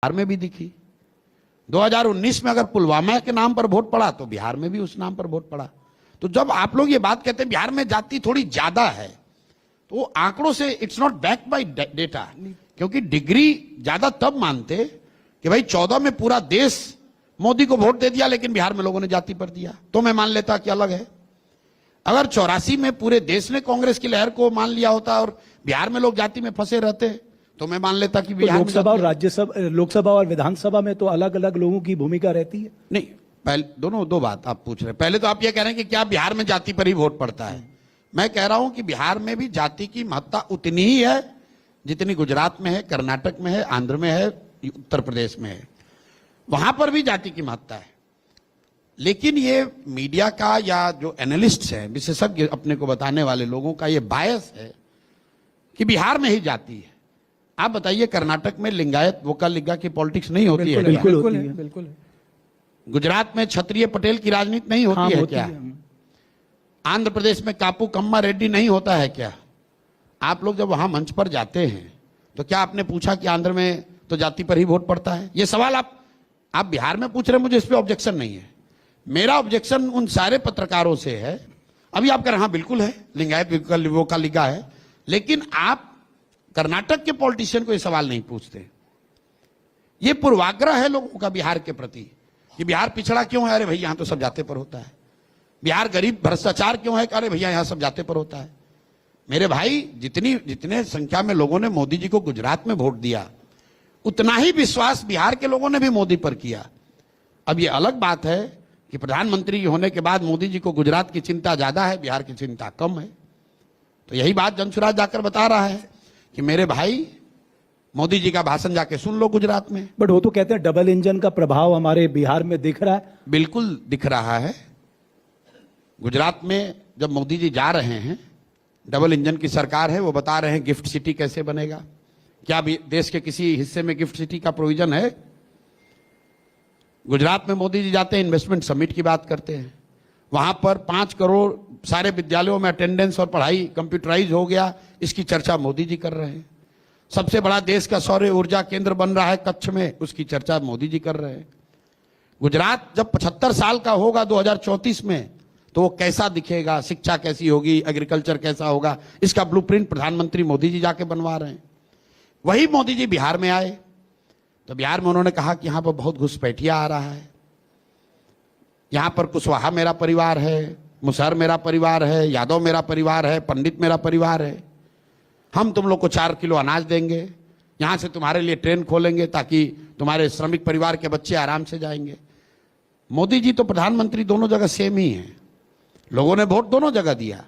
बिहार में भी दिखी। 2019 में अगर पुलवामा के नाम पर वोट पड़ा तो बिहार में भी उस नाम पर वोट पड़ा। तो जब आप लोग ये बात कहते हैं बिहार में जाति थोड़ी ज्यादा है, तो वो आंकड़ों से it's not backed by data, क्योंकि डिग्री ज्यादा तब मानते कि भाई 14 में पूरा देश मोदी को वोट दे दिया लेकिन बिहार में लोगों ने जाति पर दिया, तो मैं मान लेता कि अलग है। अगर 84 में पूरे देश ने कांग्रेस की लहर को मान लिया होता और बिहार में लोग जाति में फंसे रहते तो मैं मान लेता कि बिहार लोकसभा और राज्यसभा, लोकसभा और विधानसभा में तो अलग अलग लोगों की भूमिका रहती है। नहीं, पहले दो बात आप पूछ रहे हैं। पहले तो आप ये कह रहे हैं कि क्या बिहार में जाति पर ही वोट पड़ता है। मैं कह रहा हूं कि बिहार में भी जाति की महत्ता उतनी ही है जितनी गुजरात में है, कर्नाटक में है, आंध्र में है, उत्तर प्रदेश में है। वहां पर भी जाति की महत्ता है। लेकिन ये मीडिया का या जो एनालिस्ट है, विशेषज्ञ अपने को बताने वाले लोगों का ये बायस है कि बिहार में ही जाति है। आप बताइए, कर्नाटक में लिंगायत वोका लिंगा की पॉलिटिक्स नहीं होती है? बिल्कुल होती है, बिल्कुल। गुजरात में क्षत्रिय पटेल की राजनीति नहीं होती है क्या? आंध्र प्रदेश में कापू कम्मा रेड्डी नहीं होता है क्या? आप लोग जब वहां मंच पर जाते हैं तो क्या आपने पूछा कि आंध्र में तो जाति पर ही वोट पड़ता है? ये सवाल आप बिहार में पूछ रहे हैं, मुझे इस पर ऑब्जेक्शन नहीं है। मेरा ऑब्जेक्शन उन सारे पत्रकारों से है। अभी आप कह रहे हैं हाँ बिल्कुल है, लिंगायत वोका लिंगा है, लेकिन आप कर्नाटक के पॉलिटिशियन को ये सवाल नहीं पूछते। ये पूर्वाग्रह है लोगों का बिहार के प्रति कि बिहार पिछड़ा क्यों है? अरे भैया यहां तो सब जाते पर होता है। बिहार गरीब भ्रष्टाचार क्यों है? अरे भैया यहां सब जाते पर होता है। मेरे भाई, जितने संख्या में लोगों ने मोदी जी को गुजरात में वोट दिया, उतना ही विश्वास बिहार के लोगों ने भी मोदी पर किया। अब ये अलग बात है कि प्रधानमंत्री होने के बाद मोदी जी को गुजरात की चिंता ज्यादा है, बिहार की चिंता कम है। तो यही बात जनसुराज जाकर बता रहा है कि मेरे भाई, मोदी जी का भाषण जाके सुन लो गुजरात में। बट वो तो कहते हैं डबल इंजन का प्रभाव हमारे बिहार में दिख रहा है। बिल्कुल दिख रहा है। गुजरात में जब मोदी जी जा रहे हैं, डबल इंजन की सरकार है, वो बता रहे हैं गिफ्ट सिटी कैसे बनेगा। क्या देश के किसी हिस्से में गिफ्ट सिटी का प्रोविजन है? गुजरात में मोदी जी जाते हैं, इन्वेस्टमेंट समिट की बात करते हैं। वहां पर 5 करोड़ सारे विद्यालयों में अटेंडेंस और पढ़ाई कंप्यूटराइज हो गया, इसकी चर्चा मोदी जी कर रहे हैं। सबसे बड़ा देश का सौर ऊर्जा केंद्र बन रहा है कच्छ में, उसकी चर्चा मोदी जी कर रहे हैं। गुजरात जब 75 साल का होगा 2034 में, तो वो कैसा दिखेगा, शिक्षा कैसी होगी, एग्रीकल्चर कैसा होगा, इसका ब्लूप्रिंट प्रधानमंत्री मोदी जी जाके बनवा रहे हैं। वही मोदी जी बिहार में आए तो बिहार में उन्होंने कहा कि यहां पर बहुत घुसपैठिया आ रहा है, यहां पर कुशवाहा मेरा परिवार है, मुसहर मेरा परिवार है, यादव मेरा परिवार है, पंडित मेरा परिवार है। हम तुम लोग को 4 किलो अनाज देंगे, यहां से तुम्हारे लिए ट्रेन खोलेंगे ताकि तुम्हारे श्रमिक परिवार के बच्चे आराम से जाएंगे। मोदी जी तो प्रधानमंत्री दोनों जगह सेम ही हैं, लोगों ने वोट दोनों जगह दिया,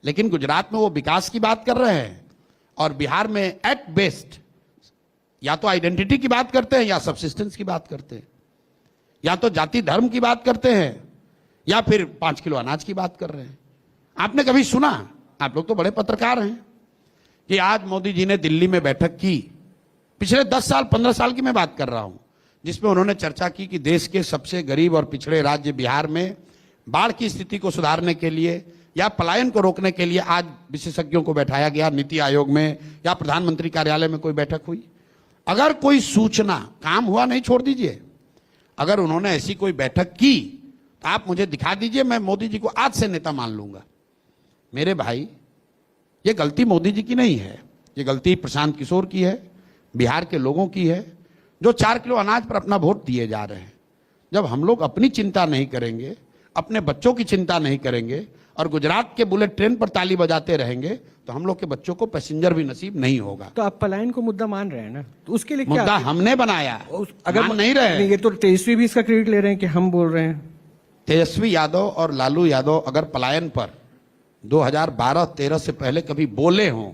लेकिन गुजरात में वो विकास की बात कर रहे हैं और बिहार में एट बेस्ट या तो आइडेंटिटी की बात करते हैं या सबसिस्टेंस की बात करते हैं, या तो जाति धर्म की बात करते हैं या फिर 5 किलो अनाज की बात कर रहे हैं। आपने कभी सुना, आप लोग तो बड़े पत्रकार हैं, कि आज मोदी जी ने दिल्ली में बैठक की, पिछले 10 साल 15 साल की मैं बात कर रहा हूं, जिसमें उन्होंने चर्चा की कि देश के सबसे गरीब और पिछड़े राज्य बिहार में बाढ़ की स्थिति को सुधारने के लिए या पलायन को रोकने के लिए आज विशेषज्ञों को बैठाया गया, नीति आयोग में या प्रधानमंत्री कार्यालय में कोई बैठक हुई। अगर कोई सूचना, काम हुआ नहीं छोड़ दीजिए, अगर उन्होंने ऐसी कोई बैठक की तो आप मुझे दिखा दीजिए, मैं मोदी जी को आज से नेता मान लूंगा। मेरे भाई, ये गलती मोदी जी की नहीं है, ये गलती प्रशांत किशोर की है, बिहार के लोगों की है, जो 4 किलो अनाज पर अपना वोट दिए जा रहे हैं। जब हम लोग अपनी चिंता नहीं करेंगे, अपने बच्चों की चिंता नहीं करेंगे और गुजरात के बुलेट ट्रेन पर ताली बजाते रहेंगे, तो हम लोग के बच्चों को पैसेंजर भी नसीब नहीं होगा। तो आप पलायन को मुद्दा मान रहे हैं ना, तो उसके लिए मुद्दा हमने बनाया, अगर मान नहीं रहे। ये तो तेजस्वी भी इसका क्रेडिट ले रहे हैं कि हम बोल रहे हैं। तेजस्वी यादव और लालू यादव अगर पलायन पर 2012-13 से पहले कभी बोले हों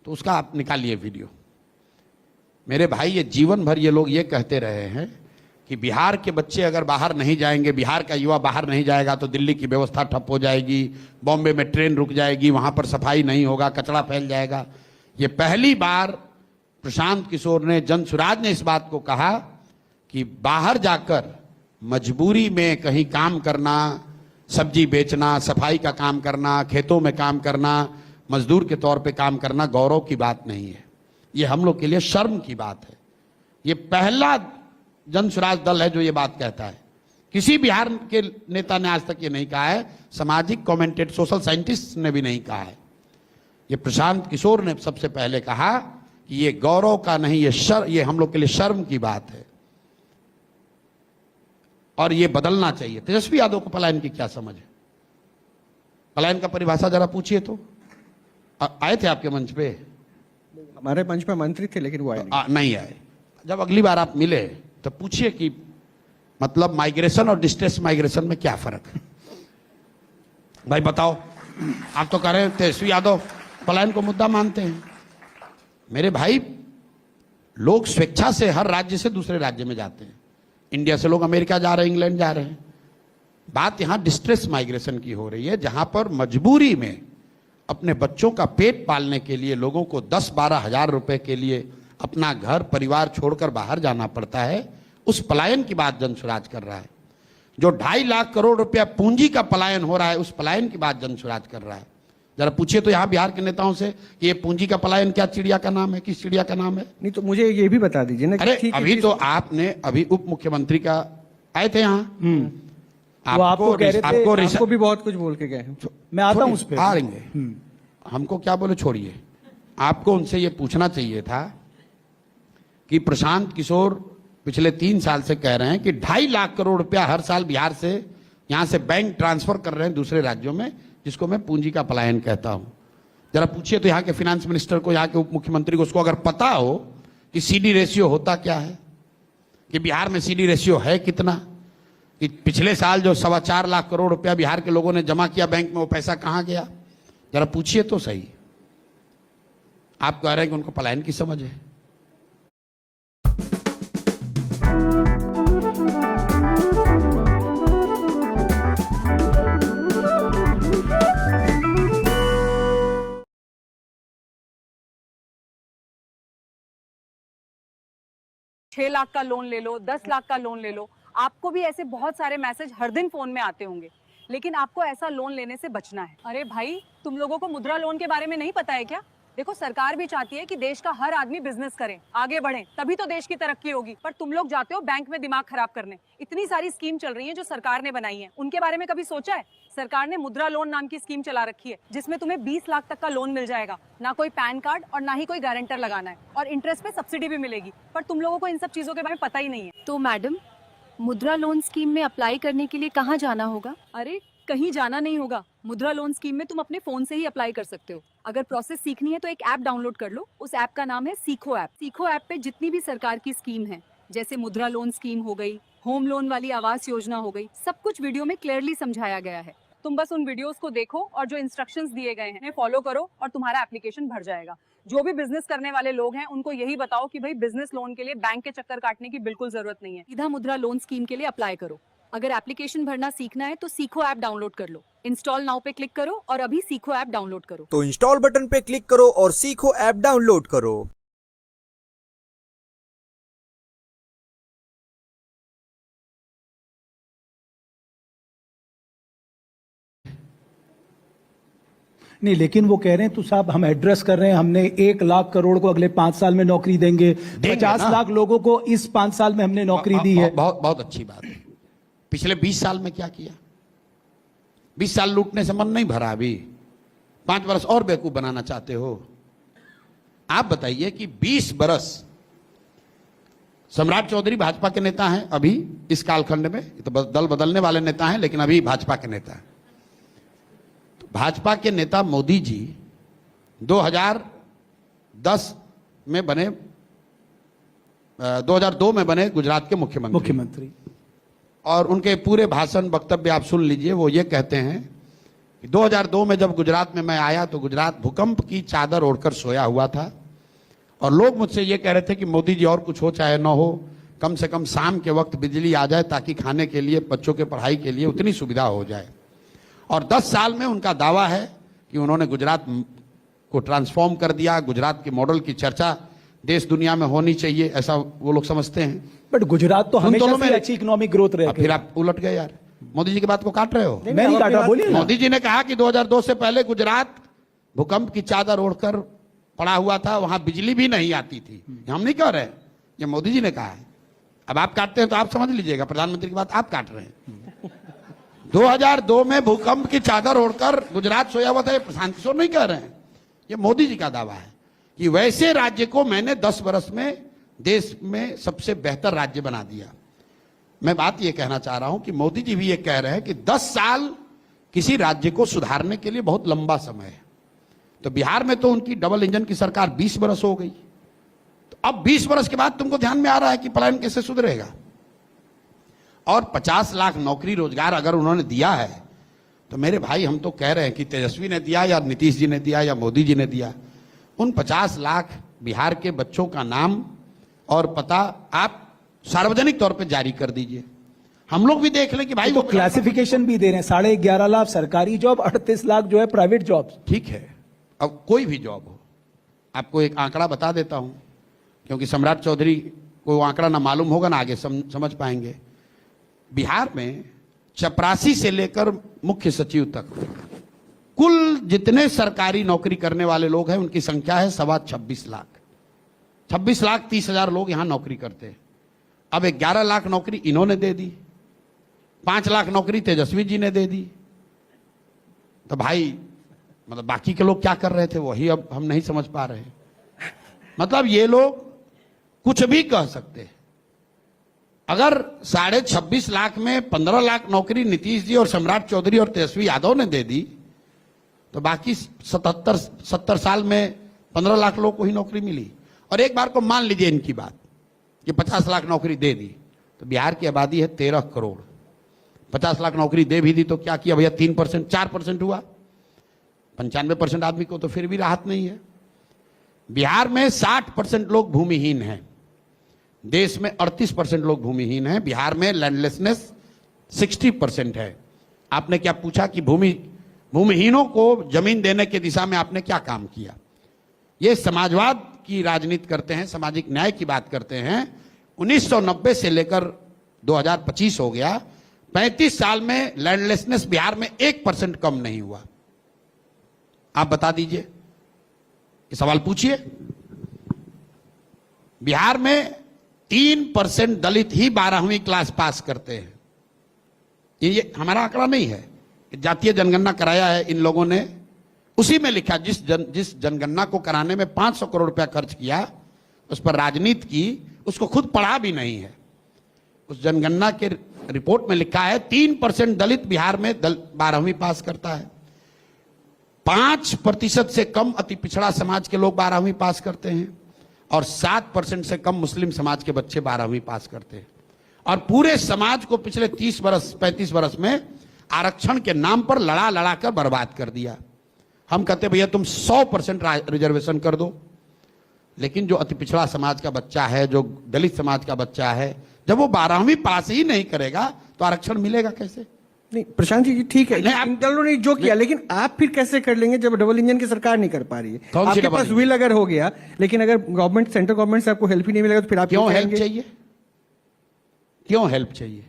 तो उसका आप निकालिए वीडियो। मेरे भाई, ये जीवन भर ये लोग ये कहते रहे हैं कि बिहार के बच्चे अगर बाहर नहीं जाएंगे, बिहार का युवा बाहर नहीं जाएगा तो दिल्ली की व्यवस्था ठप हो जाएगी, बॉम्बे में ट्रेन रुक जाएगी, वहां पर सफाई नहीं होगा, कचरा फैल जाएगा। ये पहली बार प्रशांत किशोर ने, जनसुराज ने इस बात को कहा कि बाहर जाकर मजबूरी में कहीं काम करना, सब्जी बेचना, सफाई का काम करना, खेतों में काम करना, मजदूर के तौर पे काम करना गौरव की बात नहीं है, ये हम लोग के लिए शर्म की बात है। ये पहला जन स्वराज दल है जो ये बात कहता है। किसी बिहार के नेता ने आज तक ये नहीं कहा है, सामाजिक कमेंटेटर, सोशल साइंटिस्ट ने भी नहीं कहा है। ये प्रशांत किशोर ने सबसे पहले कहा कि ये गौरव का नहीं, ये हम लोग के लिए शर्म की बात है और ये बदलना चाहिए। तेजस्वी यादव को पलायन की क्या समझ है? पलायन का परिभाषा जरा पूछिए तो। आए थे आपके मंच पे? हमारे मंच पे मंत्री थे लेकिन वो आए नहीं। नहीं आए। जब अगली बार आप मिले तो पूछिए कि मतलब माइग्रेशन और डिस्ट्रेस माइग्रेशन में क्या फर्क है। भाई बताओ, आप तो कह रहे हैं तेजस्वी यादव पलायन को मुद्दा मानते हैं। मेरे भाई, लोग स्वेच्छा से हर राज्य से दूसरे राज्य में जाते हैं। इंडिया से लोग अमेरिका जा रहे हैं, इंग्लैंड जा रहे हैं। बात यहां डिस्ट्रेस माइग्रेशन की हो रही है, जहां पर मजबूरी में अपने बच्चों का पेट पालने के लिए लोगों को 10-12 हजार रुपए के लिए अपना घर परिवार छोड़कर बाहर जाना पड़ता है। उस पलायन की बात जन स्वराज कर रहा है। जो 2.5 लाख करोड़ रुपया पूंजी का पलायन हो रहा है, उस पलायन की बात जन स्वराज कर रहा है। जरा पूछिए तो यहाँ बिहार के नेताओं से कि ये पूंजी का पलायन क्या चिड़िया का नाम है, किस चिड़िया का नाम है? नहीं तो मुझे ये भी बता दीजिए ना। अरे ठीक है, अभी तो आपने अभी उप मुख्यमंत्री का आए थे यहाँ, वो आपको कह रहे थे, आपको भी बहुत कुछ बोल के गए हैं। मैं आता हूं उस पे। आएंगे, हमको क्या बोले छोड़िए। आपको उनसे ये पूछना चाहिए था कि प्रशांत किशोर पिछले 3 साल से कह रहे हैं कि 2.5 लाख करोड़ रुपया हर साल बिहार से यहां से बैंक ट्रांसफर कर रहे हैं दूसरे राज्यों में, जिसको मैं पूंजी का पलायन कहता हूं। जरा पूछिए तो यहाँ के फाइनेंस मिनिस्टर को, यहाँ के उप मुख्यमंत्री को, उसको अगर पता हो कि सीडी रेशियो होता क्या है, कि बिहार में सीडी रेशियो है कितना, कि पिछले साल जो 4.25 लाख करोड़ रुपया बिहार के लोगों ने जमा किया बैंक में, वो पैसा कहां गया? जरा पूछिए तो सही। आप कह रहे हैं कि उनको पलायन की समझ है। छह लाख का लोन ले लो, 10 लाख का लोन ले लो। आपको भी ऐसे बहुत सारे मैसेज हर दिन फोन में आते होंगे, लेकिन आपको ऐसा लोन लेने से बचना है। अरे भाई, तुम लोगों को मुद्रा लोन के बारे में नहीं पता है क्या? देखो, सरकार भी चाहती है कि देश का हर आदमी बिजनेस करे, आगे बढ़े, तभी तो देश की तरक्की होगी। पर तुम लोग जाते हो बैंक में दिमाग खराब करने। इतनी सारी स्कीम चल रही है जो सरकार ने बनाई है, उनके बारे में कभी सोचा है? सरकार ने मुद्रा लोन नाम की स्कीम चला रखी है, जिसमें तुम्हें 20 लाख तक का लोन मिल जाएगा। ना कोई पैन कार्ड और ना ही कोई गारंटर लगाना है, और इंटरेस्ट पे सब्सिडी भी मिलेगी। पर तुम लोगों को इन सब चीजों के बारे में पता ही नहीं है। तो मैडम, मुद्रा लोन स्कीम में अप्लाई करने के लिए कहाँ जाना होगा? अरे कहीं जाना नहीं होगा। मुद्रा लोन स्कीम में तुम अपने फोन से ही अप्लाई कर सकते हो। अगर प्रोसेस सीखनी है तो एक ऐप डाउनलोड कर लो। उस ऐप का नाम है सीखो ऐप। सीखो ऐप पे जितनी भी सरकार की स्कीम है, जैसे मुद्रा लोन स्कीम हो गई, होम लोन वाली आवास योजना हो गई, सब कुछ वीडियो में क्लियरली समझाया गया है। तुम बस उन वीडियोस को देखो और जो इंस्ट्रक्शंस दिए गए हैं फॉलो करो और तुम्हारा एप्लीकेशन भर जाएगा। जो भी बिजनेस करने वाले लोग हैं उनको यही बताओ कि भाई बिजनेस लोन के लिए बैंक के चक्कर काटने की बिल्कुल जरूरत नहीं है। सीधा मुद्रा लोन स्कीम के लिए अप्लाई करो। अगर एप्लीकेशन भरना सीखना है तो सीखो ऐप डाउनलोड कर लो। इंस्टॉल नाउ पे क्लिक करो और अभी सीखो ऐप डाउनलोड करो। तो इंस्टॉल बटन पे क्लिक करो और सीखो ऐप डाउनलोड करो। नहीं, लेकिन वो कह रहे हैं तो साहब, हम एड्रेस कर रहे हैं, हमने 1 लाख करोड़ को अगले 5 साल में नौकरी देंगे, 50 लाख लोगों को इस 5 साल में हमने नौकरी दी है। बहुत बहुत अच्छी बात है। पिछले 20 साल में क्या किया? 20 साल लूटने से मन नहीं भरा। अभी 5 बरस और बेवकूफ बनाना चाहते हो? आप बताइए कि 20 बरस सम्राट चौधरी भाजपा के नेता हैं अभी इस कालखंड में, तो दल बदलने वाले नेता हैं लेकिन अभी भाजपा के नेता हैं। तो भाजपा के नेता मोदी जी 2010 में बने, 2002 में बने गुजरात के मुख्यमंत्री। और उनके पूरे भाषण वक्तव्य आप सुन लीजिए। वो ये कहते हैं कि 2002 में जब गुजरात में मैं आया तो गुजरात भूकंप की चादर ओढ़कर सोया हुआ था, और लोग मुझसे ये कह रहे थे कि मोदी जी और कुछ हो चाहे न हो, कम से कम शाम के वक्त बिजली आ जाए ताकि खाने के लिए, बच्चों के पढ़ाई के लिए उतनी सुविधा हो जाए। और 10 साल में उनका दावा है कि उन्होंने गुजरात को ट्रांसफॉर्म कर दिया। गुजरात के मॉडल की चर्चा देश दुनिया में होनी चाहिए, ऐसा वो लोग समझते हैं। बट गुजरात तो हमेशा से अच्छी इकोनॉमिक ग्रोथ रही है। फिर आप उलट गए यार, मोदी जी की बात को काट रहे हो। मैं नहीं काट रहा, बोलिए। मोदी जी ने कहा कि 2002 से पहले गुजरात भूकंप की चादर ओढ़कर पड़ा हुआ था, वहां बिजली भी नहीं आती थी। हम नहीं कह रहे, ये मोदी जी ने कहा है। अब आप काटते हैं तो आप समझ लीजिएगा, प्रधानमंत्री की बात आप काट रहे हैं। 2002 में भूकंप की चादर ओढ़कर गुजरात सोया हुआ था, ये प्रशांत किशोर नहीं कह रहे हैं, ये मोदी जी का दावा है कि वैसे राज्य को मैंने 10 वर्ष में देश में सबसे बेहतर राज्य बना दिया। मैं बात ये कहना चाह रहा हूं कि मोदी जी भी ये कह रहे हैं कि 10 साल किसी राज्य को सुधारने के लिए बहुत लंबा समय है। तो बिहार में तो उनकी डबल इंजन की सरकार 20 वर्ष हो गई, तो अब 20 वर्ष के बाद तुमको ध्यान में आ रहा है कि पलायन कैसे सुधरेगा। और 50 लाख नौकरी रोजगार अगर उन्होंने दिया है तो मेरे भाई हम तो कह रहे हैं कि तेजस्वी ने दिया या नीतीश जी ने दिया या मोदी जी ने दिया, उन 50 लाख बिहार के बच्चों का नाम और पता आप सार्वजनिक तौर पे जारी कर दीजिए, हम लोग भी देख लें कि भाई तो क्लासिफिकेशन भी दे रहे हैं, 11.5 लाख सरकारी जॉब, 38 लाख जो है प्राइवेट जॉब। ठीक है, अब कोई भी जॉब हो, आपको एक आंकड़ा बता देता हूं, क्योंकि सम्राट चौधरी को आंकड़ा ना मालूम होगा ना आगे समझ पाएंगे। बिहार में चपरासी से लेकर मुख्य सचिव तक कुल जितने सरकारी नौकरी करने वाले लोग हैं उनकी संख्या है 26 लाख। 26,30,000 लोग यहां नौकरी करते हैं। अब 11 लाख नौकरी इन्होंने दे दी, 5 लाख नौकरी तेजस्वी जी ने दे दी। तो भाई मतलब बाकी के लोग क्या कर रहे थे वही अब हम नहीं समझ पा रहे। मतलब ये लोग कुछ भी कह सकते हैं। अगर 26.5 लाख में 15 लाख नौकरी नीतीश जी और सम्राट चौधरी और तेजस्वी यादव ने दे दी, तो बाकी 70 साल में 15 लाख लोग को ही नौकरी मिली। और एक बार को मान लीजिए इनकी बात कि 50 लाख नौकरी दे दी, तो बिहार की आबादी है 13 करोड़। 50 लाख नौकरी दे भी दी तो क्या किया भैया, 3% 4% हुआ। 95% आदमी को तो फिर भी राहत नहीं है। बिहार में 60% लोग भूमिहीन हैं, देश में 38% लोग भूमिहीन हैं। बिहार में लैंडलेसनेस 60% है। आपने क्या पूछा कि भूमिहीनों को जमीन देने की दिशा में आपने क्या काम किया। ये समाजवाद की राजनीति करते हैं, सामाजिक न्याय की बात करते हैं। 1990 से लेकर 2025 हो गया, 35 साल में लैंडलेसनेस बिहार में 1% कम नहीं हुआ। आप बता दीजिए, ये सवाल पूछिए। बिहार में 3% दलित ही 12वीं क्लास पास करते हैं। ये हमारा आंकड़ा नहीं है, जातीय जनगणना कराया है इन लोगों ने, उसी में लिखा जिस जनगणना को कराने में 500 करोड़ रुपया खर्च किया, उस पर राजनीति की, उसको खुद पढ़ा भी नहीं है। उस जनगणना के रिपोर्ट में लिखा है 3% दलित बिहार में 12वीं पास करता है, 5% से कम अति पिछड़ा समाज के लोग 12वीं पास करते हैं, और 7% से कम मुस्लिम समाज के बच्चे 12वीं पास करते हैं। और पूरे समाज को पिछले 35 वर्ष में आरक्षण के नाम पर लड़ा लड़ा कर बर्बाद कर दिया। हम कहते भैया तुम 100% रिजर्वेशन कर दो, लेकिन जो अति पिछड़ा समाज का बच्चा है, जो दलित समाज का बच्चा है, जब वो 12वीं पास ही नहीं करेगा तो आरक्षण मिलेगा कैसे। नहीं प्रशांत जी ठीक है, आप चलो नहीं जो किया, लेकिन आप फिर कैसे कर लेंगे जब डबल इंजन की सरकार नहीं कर पा रही है। आपके पास व्हील अगर हो गया, लेकिन अगर गवर्नमेंट, सेंट्रल गवर्नमेंट से आपको हेल्प ही नहीं मिलेगा तो फिर आप क्यों हेल्प चाहिए, क्यों हेल्प चाहिए?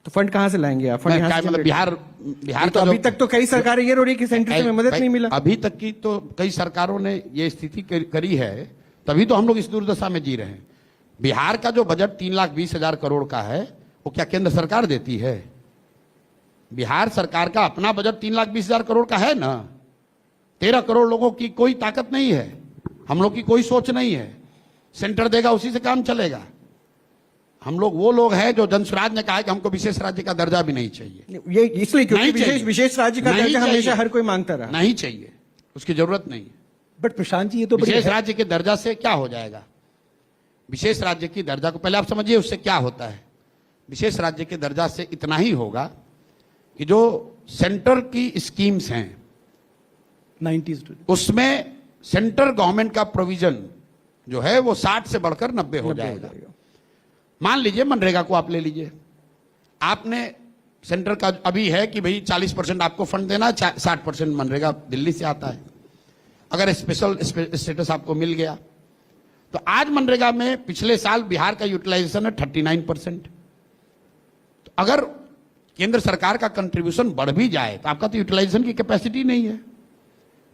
तो फंड कहां से लाएंगे आप? फंड मतलब बिहार तो अभी तक तो कई सरकारें ये रो रही है कि सेंटर से मदद नहीं मिला। अभी तक की तो कई सरकारों ने ये स्थिति करी है, तभी तो हम लोग इस दुर्दशा में जी रहे हैं। बिहार का जो बजट 3,20,000 करोड़ का है, वो क्या केंद्र सरकार देती है? बिहार सरकार का अपना बजट 3,20,000 करोड़ का है ना। 13 करोड़ लोगों की कोई ताकत नहीं है, हम लोग की कोई सोच नहीं है। सेंटर देगा उसी से काम चलेगा। हम लोग वो लोग हैं जो जनसुराज ने कहा है कि हमको विशेष राज्य का दर्जा भी नहीं चाहिए। ये इसलिए क्योंकि विशेष राज्य का दर्जा हमेशा हर कोई मांगता रहा। नहीं चाहिए, उसकी जरूरत नहीं है। बट प्रशांत जी ये तो विशेष राज्य के दर्जा से क्या हो जाएगा? विशेष राज्य की दर्जा को पहले आप समझिए, उससे क्या होता है। विशेष राज्य के दर्जा से इतना ही होगा कि जो सेंटर की स्कीम्स हैं 90s उसमें सेंट्रल गवर्नमेंट का प्रोविजन जो है वो 60 से बढ़कर 90 हो जाएगा। मान लीजिए मनरेगा को आप ले लीजिए, आपने सेंटर का अभी है कि भाई 40% आपको फंड देना, 60% मनरेगा दिल्ली से आता है। अगर स्पेशल स्टेटस आपको मिल गया तो आज मनरेगा में पिछले साल बिहार का यूटिलाइजेशन है 39%। तो अगर केंद्र सरकार का कंट्रीब्यूशन बढ़ भी जाए तो आपका तो यूटिलाइजेशन की कैपेसिटी नहीं है।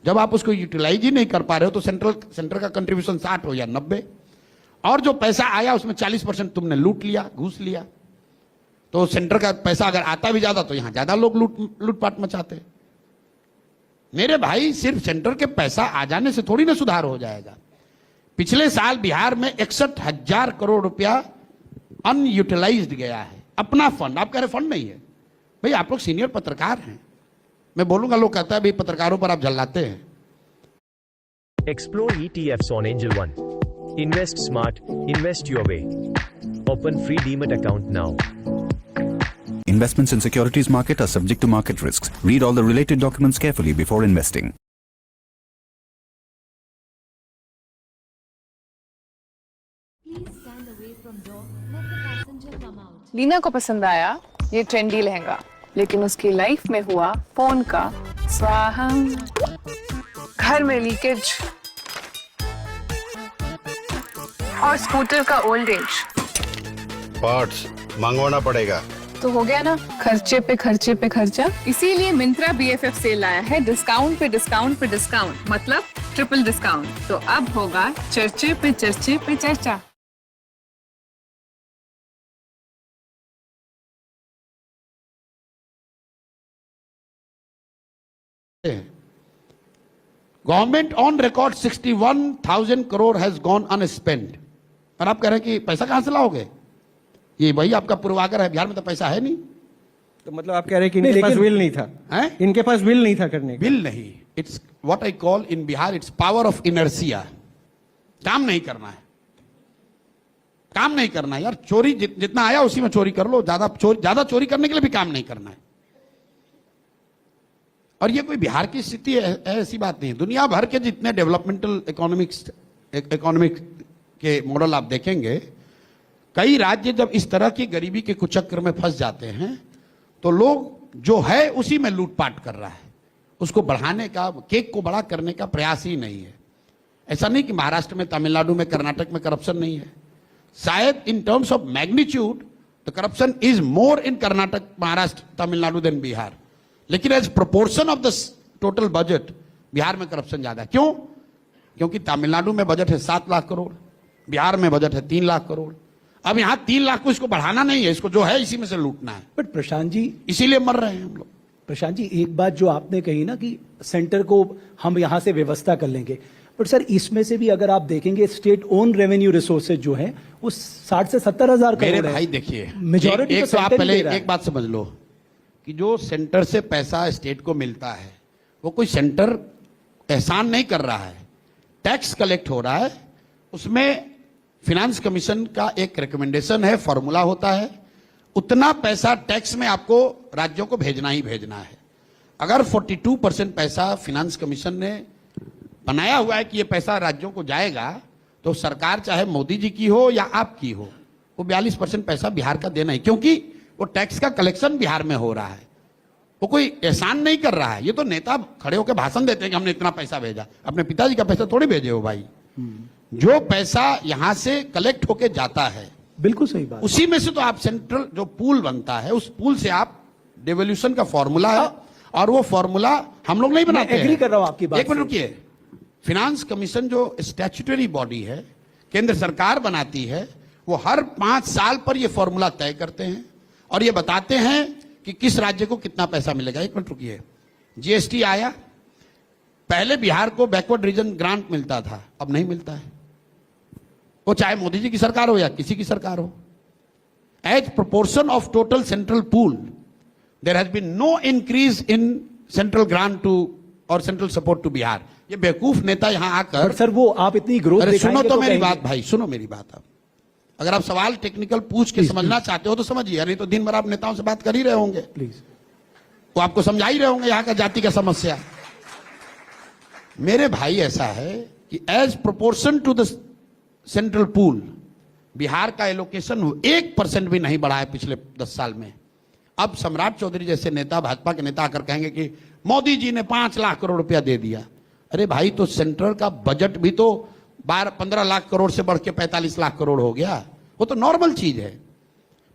जब आप उसको यूटिलाइज ही नहीं कर पा रहे हो तो सेंटर का कंट्रीब्यूशन 60 हो या 90, और जो पैसा आया उसमें 40% तुमने लूट लिया, घूस लिया। तो सेंटर का पैसा अगर आता भी ज्यादा तो यहां ज्यादा लोग लूटपाट मचाते। मेरे भाई, सिर्फ सेंटर के पैसा आ जाने से थोड़ी ना सुधार हो जाएगा। पिछले साल बिहार में 61,000 करोड़ रुपया अनयूटिलाइज्ड गया है, अपना फंड। आप कह रहे फंड नहीं है भाई, आप लोग सीनियर पत्रकार हैं, मैं बोलूंगा, लोग कहता है भाई पत्रकारों पर आप झल्लाते हैं। Explore ETFs on Angel One. Invest smart, invest your way. Open free Demat account now. Investments in securities market are subject to market risks. Read all the related documents carefully before investing. Leena को पसंद आया ये trendy lehenga, लेकिन उसकी life में हुआ phone का स्वाहा, घर में लीकेज और स्कूटर का ओल्ड एज। पार्ट्स मंगवाना पड़ेगा। तो हो गया ना खर्चे पे खर्चे पे खर्चा। इसीलिए मिंत्रा BFF सेल लाया है डिस्काउंट पे डिस्काउंट पे डिस्काउंट, मतलब ट्रिपल डिस्काउंट। तो अब होगा चर्चे पे चर्चे पे चर्चा। Government on record 61,000 crore has gone unspent. और आप कह रहे हैं कि पैसा कहां से लाओगे? ये वही आपका पूर्वाग्रह है, बिहार में तो पैसा है नहीं। तो मतलब आप कह रहे हैं कि इनके पास विल नहीं था? है? इनके पास विल नहीं था करने का? विल नहीं, it's what I call in Bihar it's power of inertia. काम नहीं करना है, काम नहीं करना है यार। चोरी जितना आया उसी में चोरी कर लो, ज्यादा चोरी करने के लिए भी काम नहीं करना है। और ये कोई बिहार की स्थिति है ऐसी बात नहीं है। दुनिया भर के जितने डेवलपमेंटल इकोनॉमिक के मॉडल आप देखेंगे, कई राज्य जब इस तरह की गरीबी के कुचक्र में फंस जाते हैं तो लोग जो है उसी में लूटपाट कर रहा है, उसको बढ़ाने का, केक को बड़ा करने का प्रयास ही नहीं है। ऐसा नहीं कि महाराष्ट्र में, तमिलनाडु में, कर्नाटक में करप्शन नहीं है। शायद in terms of magnitude the corruption is more in Karnataka, Maharashtra, Tamil Nadu then Bihar, लेकिन as proportion of the total budget Bihar में करप्शन ज्यादा है। क्यों? क्योंकि तमिलनाडु में बजट है 7 लाख करोड़, बिहार में बजट है 3 लाख करोड़। अब यहां 3 लाख को इसको बढ़ाना नहीं है, इसको जो है इसी में से लूटना है। बट प्रशांत जी, इसीलिए मर रहे हैं हम लोग। प्रशांत जी, एक बात जो आपने कही ना कि सेंटर को हम यहां से व्यवस्था कर लेंगे, बट सर इसमें से भी अगर आप देखेंगे स्टेट ओन रेवेन्यू रिसोर्सेज जो है वो 60 से 70 हजार करोड़ है। मेरे भाई देखिए, मेजॉरिटी एक तो आप पहले एक बात समझ लो कि जो सेंटर से पैसा स्टेट को मिलता है वो कोई सेंटर एहसान नहीं कर रहा है, टैक्स कलेक्ट हो रहा है। उसमें फिनेंस कमीशन का एक रिकमेंडेशन है, फॉर्मूला होता है, उतना पैसा टैक्स में आपको राज्यों को भेजना ही भेजना है। अगर 42% पैसा फिनेंस कमीशन ने बनाया हुआ है कि ये पैसा राज्यों को जाएगा, तो सरकार चाहे मोदी जी की हो या आपकी हो, वो 42% पैसा बिहार का देना है, क्योंकि वो टैक्स का कलेक्शन बिहार में हो रहा है। वो कोई एहसान नहीं कर रहा है। ये तो नेता खड़े होकर भाषण देते हैं कि हमने इतना पैसा भेजा, अपने पिताजी का पैसा थोड़ी भेजे हो भाई। जो पैसा यहां से कलेक्ट होके जाता है, बिल्कुल सही बात, उसी में से तो आप सेंट्रल जो पूल बनता है, उस पूल से आप डेवोल्यूशन का फॉर्मूला है, और वो फॉर्मूला हम लोग नहीं बनाते। एग्री कर रहा हूं आपकी बात। एक मिनट रुकिए। फिनेंस कमीशन जो स्टैट्यूटरी बॉडी है, केंद्र सरकार बनाती है, वो हर 5 साल पर ये फॉर्मूला तय करते हैं और ये बताते हैं कि किस राज्य को कितना पैसा मिलेगा। एक मिनट रुकिए। जीएसटी आया, पहले बिहार को बैकवर्ड रीजन ग्रांट मिलता था, अब नहीं मिलता है। वो चाहे मोदी जी की सरकार हो या किसी की सरकार हो। As proportion of total central pool there has been no increase in central grant to और सेंट्रल सपोर्ट टू बिहार। ये बेवकूफ नेता यहां आकर, सर वो आप इतनी ग्रोथ अरे सुनो तो मेरी कहेंगे। बात भाई, सुनो मेरी बात। अब अगर आप सवाल टेक्निकल पूछ के समझना चाहते हो तो समझिए, नहीं तो दिन भर आप नेताओं से बात कर ही रहे होंगे, प्लीज वो आपको समझा ही रहे होंगे यहाँ का जाति का समस्या। मेरे भाई ऐसा है कि as proportion to the central pool Bihar का एलोकेशन 1% भी नहीं बढ़ा है पिछले 10 साल में। अब सम्राट चौधरी जैसे नेता, भाजपा के नेता आकर कहेंगे कि मोदी जी ने 5 लाख करोड़ रुपया दे दिया। अरे भाई, तो सेंट्रल का बजट भी तो 15 लाख करोड़ से बढ़ के 45 लाख करोड़ हो गया। वो तो नॉर्मल चीज है।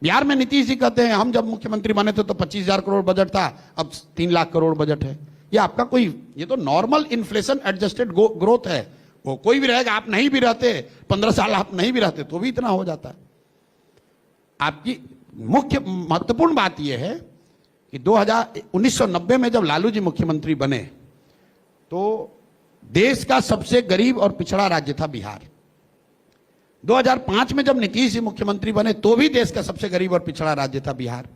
बिहार में नीतीश जी कहते हैं हम जब मुख्यमंत्री बने थे तो 25,000 करोड़ बजट था, अब 3 लाख करोड़ बजट है। ये आपका कोई, ये तो नॉर्मल इन्फ्लेशन एडजस्टेड ग्रोथ है। वो कोई भी रहेगा, आप नहीं भी रहते, 15 साल आप नहीं भी रहते तो भी इतना हो जाता है। आपकी मुख्य महत्वपूर्ण बात यह है कि 1990 में जब लालू जी मुख्यमंत्री बने तो देश का सबसे गरीब और पिछड़ा राज्य था बिहार। 2005 में जब नीतीश जी मुख्यमंत्री बने तो भी देश का सबसे गरीब और पिछड़ा राज्य था बिहार।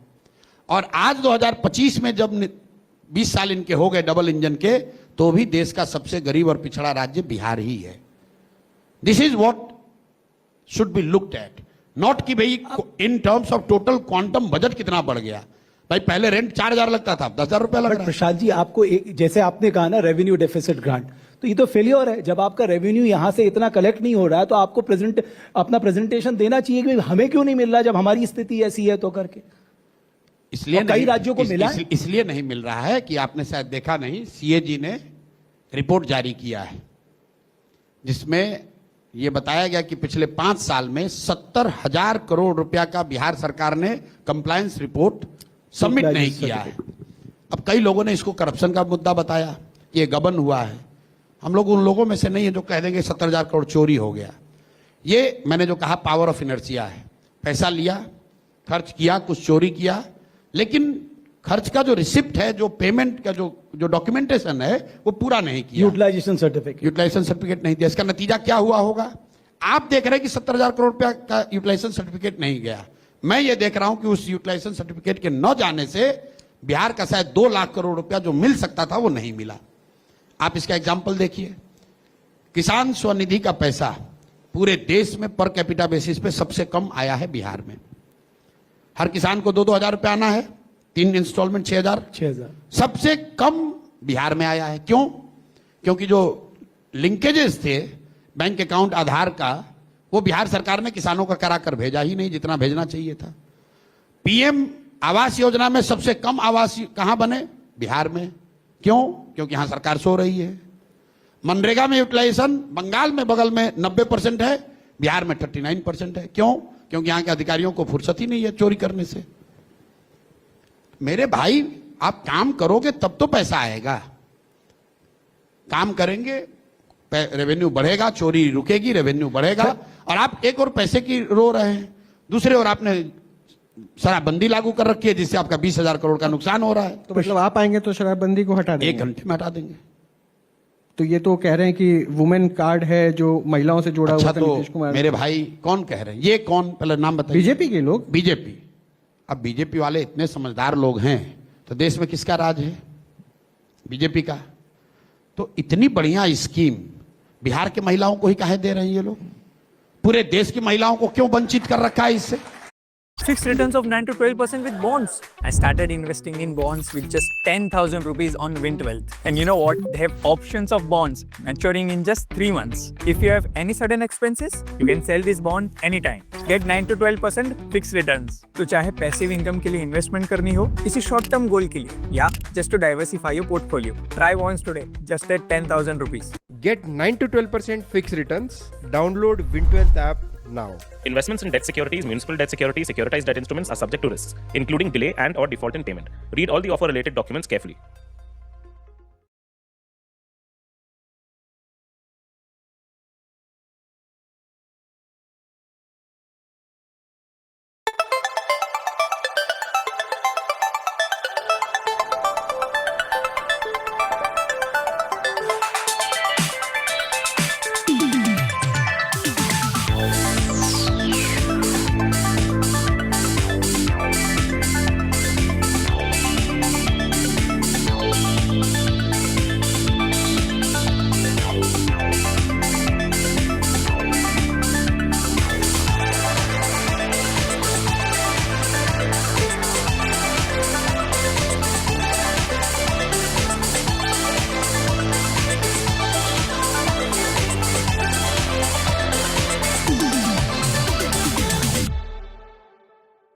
और आज 2025 में जब 20 साल इनके हो गए डबल इंजन के, तो भी देश का सबसे गरीब और पिछड़ा राज्य बिहार ही है। This is what should be looked at, not कि भाई इन terms of total quantum budget कितना बढ़ गया। भाई पहले रेंट 4,000 लगता था, 10,000 रुपया लग रहा है। प्रसाद जी, आपको जैसे आपने कहा ना रेवेन्यू डेफिसिट ग्रांट, तो ये तो फेलियर है। जब आपका रेवेन्यू यहां से इतना कलेक्ट नहीं हो रहा है तो आपको अपना प्रेजेंटेशन देना चाहिए कि हमें क्यों नहीं मिल रहा जब हमारी स्थिति ऐसी है तो करके। इसलिए कई राज्यों को मिला है। इसलिए नहीं मिल रहा है कि आपने शायद देखा नहीं, सीएजी ने रिपोर्ट जारी किया है जिसमें यह बताया गया कि पिछले 5 साल में 70,000 करोड़ रुपया का बिहार सरकार ने कंप्लायंस रिपोर्ट सबमिट नहीं किया है। अब कई लोगों ने इसको करप्शन का मुद्दा बताया कि ये गबन हुआ है। हम लोग उन लोगों में से नहीं है जो कह देंगे 70,000 करोड़ चोरी हो गया। ये मैंने जो कहा पावर ऑफ इनर्शिया है, पैसा लिया, खर्च किया, कुछ चोरी किया, लेकिन खर्च का जो रिसिप्ट है, जो पेमेंट का जो डॉक्यूमेंटेशन है वो पूरा नहीं किया। यूटिलाइजेशन सर्टिफिकेट नहीं दिया। इसका नतीजा क्या हुआ होगा? आप देख रहे हैं कि 70,000 करोड़ रुपया का यूटिलाइजेशन सर्टिफिकेट नहीं गया। मैं ये देख रहा हूं कि उस यूटिलाइजेशन सर्टिफिकेट के न जाने से बिहार का शायद 2 लाख करोड़ रुपया जो मिल सकता था वो नहीं मिला। आप इसका एग्जाम्पल देखिए, किसान स्वनिधि का पैसा पूरे देश में पर कैपिटा बेसिस पे सबसे कम आया है बिहार में। हर किसान को 2-2 हजार रुपया आना है, 3 इंस्टॉलमेंट 6,000 सबसे कम बिहार में आया है। क्यों? क्योंकि जो लिंकेजेस थे बैंक अकाउंट आधार का, वो बिहार सरकार ने किसानों का करा कर भेजा ही नहीं जितना भेजना चाहिए था। पीएम आवास योजना में सबसे कम आवास कहां बने? बिहार में। क्यों? क्योंकि यहां सरकार सो रही है। मनरेगा में यूटिलाइजेशन बंगाल में बगल में 90% है, बिहार में 39% है। क्यों? क्योंकि यहां के अधिकारियों को फुर्सत ही नहीं है चोरी करने से। मेरे भाई, आप काम करोगे तब तो पैसा आएगा। काम करेंगे, रेवेन्यू बढ़ेगा, चोरी रुकेगी, रेवेन्यू बढ़ेगा। और आप एक और पैसे की रो रहे हैं, दूसरे और आपने शराबबंदी लागू कर रखी है जिससे आपका 20,000 करोड़ का नुकसान हो रहा है। तो मतलब आप आएंगे तो शराबबंदी को हटा देंगे? 1 घंटे में हटा देंगे। तो ये तो कह रहे हैं कि वुमेन कार्ड है जो महिलाओं से जुड़ा हुआ था नीतीश कुमार। मेरे भाई कौन कह रहे हैं? ये कौन? पहले नाम बताइए। बीजेपी के लोग। बीजेपी। अब बीजेपी वाले इतने समझदार लोग हैं तो देश में किसका राज है? बीजेपी का। तो इतनी बढ़िया स्कीम बिहार के महिलाओं को ही काहे दे रहे हैं ये लोग? पूरे देश की महिलाओं को क्यों वंचित कर रखा है इससे? Fixed returns of 9 to 12% with bonds. I started investing in bonds with just 10,000 rupees on Wintwealth. And you know what? They have options of bonds maturing in just 3 months. If you have any sudden expenses, you can sell this bond anytime. Get 9 to 12% fixed returns. तो चाहे passive income के लिए investment करनी हो, किसी short term goal के लिए, या just to diversify your portfolio. Try bonds today, just at 10,000 rupees. Get 9 to 12% fixed returns. Download Wintwealth app now. Investments in debt securities, municipal debt securities, securitized debt instruments are subject to risks, including delay and or default in payment. Read all the offer related documents carefully.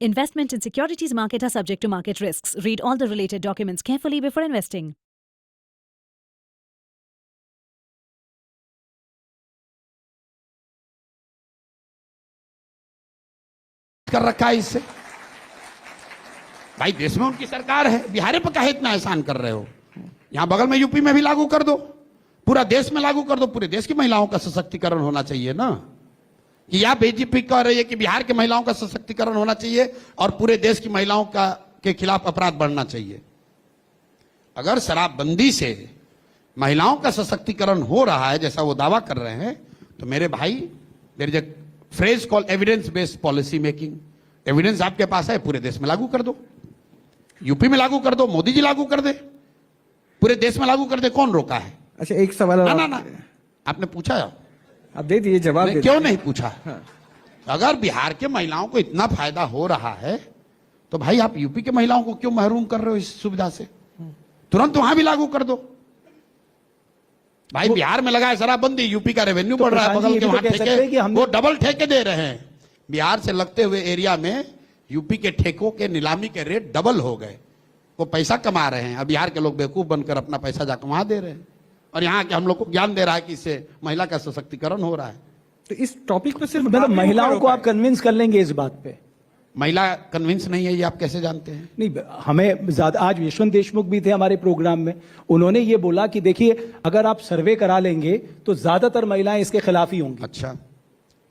Investment in securities market are subject to market risks. Read all the related documents carefully before investing. कर रखा है इससे। भाई देश में उनकी सरकार है, बिहार पर काहे इतना एहसान कर रहे हो? यहां बगल में यूपी में भी लागू कर दो। पूरा देश में लागू कर दो, पूरे देश की महिलाओं का सशक्तिकरण होना चाहिए ना। कि या बीजेपी कह रही है कि बिहार की महिलाओं का सशक्तिकरण होना चाहिए और पूरे देश की महिलाओं का के खिलाफ अपराध बढ़ना चाहिए। अगर शराबबंदी से महिलाओं का सशक्तिकरण हो रहा है जैसा वो दावा कर रहे हैं, तो मेरे भाई, there is a phrase called evidence based policy making. Evidence आपके पास है, पूरे देश में लागू कर दो, यूपी में लागू कर दो, मोदी जी लागू कर दे, पूरे देश में लागू कर दे, कौन रोका है? अच्छा, एक सवाल ना, आपने पूछा, आप दे दीजिए जवाब। क्यों नहीं पूछा? अगर बिहार के महिलाओं को इतना फायदा हो रहा है तो भाई आप यूपी के महिलाओं को क्यों महरूम कर रहे हो इस सुविधा से? तुरंत वहां भी लागू कर दो भाई। बिहार में लगा है शराबबंदी, यूपी का रेवेन्यू बढ़ रहा है, बगल के वहां ठेके वो डबल ठेके दे रहे हैं। बिहार से लगते हुए एरिया में यूपी के ठेकों के नीलामी के रेट डबल हो गए, वो पैसा कमा रहे हैं। अब बिहार के लोग बेवकूफ बनकर अपना पैसा जाकर वहां दे रहे हैं, और यहाँ के हम लोग को ज्ञान दे रहा है कि इससे महिला का सशक्तिकरण हो रहा है। तो इस टॉपिक पे सिर्फ मतलब महिलाओं को आप कन्विंस कर लेंगे इस बात पे? महिला कन्विंस नहीं है, ये आप कैसे जानते हैं? नहीं, हमें ज्यादा, आज यशवंत देशमुख भी थे हमारे प्रोग्राम में, उन्होंने ये बोला कि देखिए अगर आप सर्वे करा लेंगे तो ज्यादातर महिलाएं इसके खिलाफ ही होंगी। अच्छा,